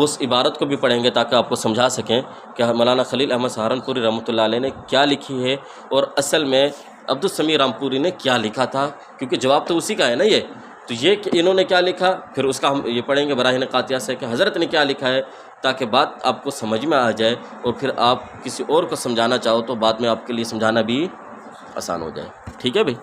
اس عبارت کو بھی پڑھیں گے تاکہ آپ کو سمجھا سکیں کہ مولانا خلیل احمد سہارنپوری رحمۃ اللہ علیہ نے کیا لکھی ہے، اور اصل میں عبدالسمیع رامپوری نے کیا لکھا تھا، کیونکہ جواب تو اسی کا ہے نا یہ۔ تو یہ کہ انہوں نے کیا لکھا، پھر اس کا ہم یہ پڑھیں گے براہین قاطعہ سے کہ حضرت نے کیا لکھا ہے، تاکہ بات آپ کو سمجھ میں آ جائے، اور پھر آپ کسی اور کو سمجھانا چاہو تو بعد میں آپ کے لیے سمجھانا بھی آسان ہو جائے۔ ٹھیک ہے بھائی؟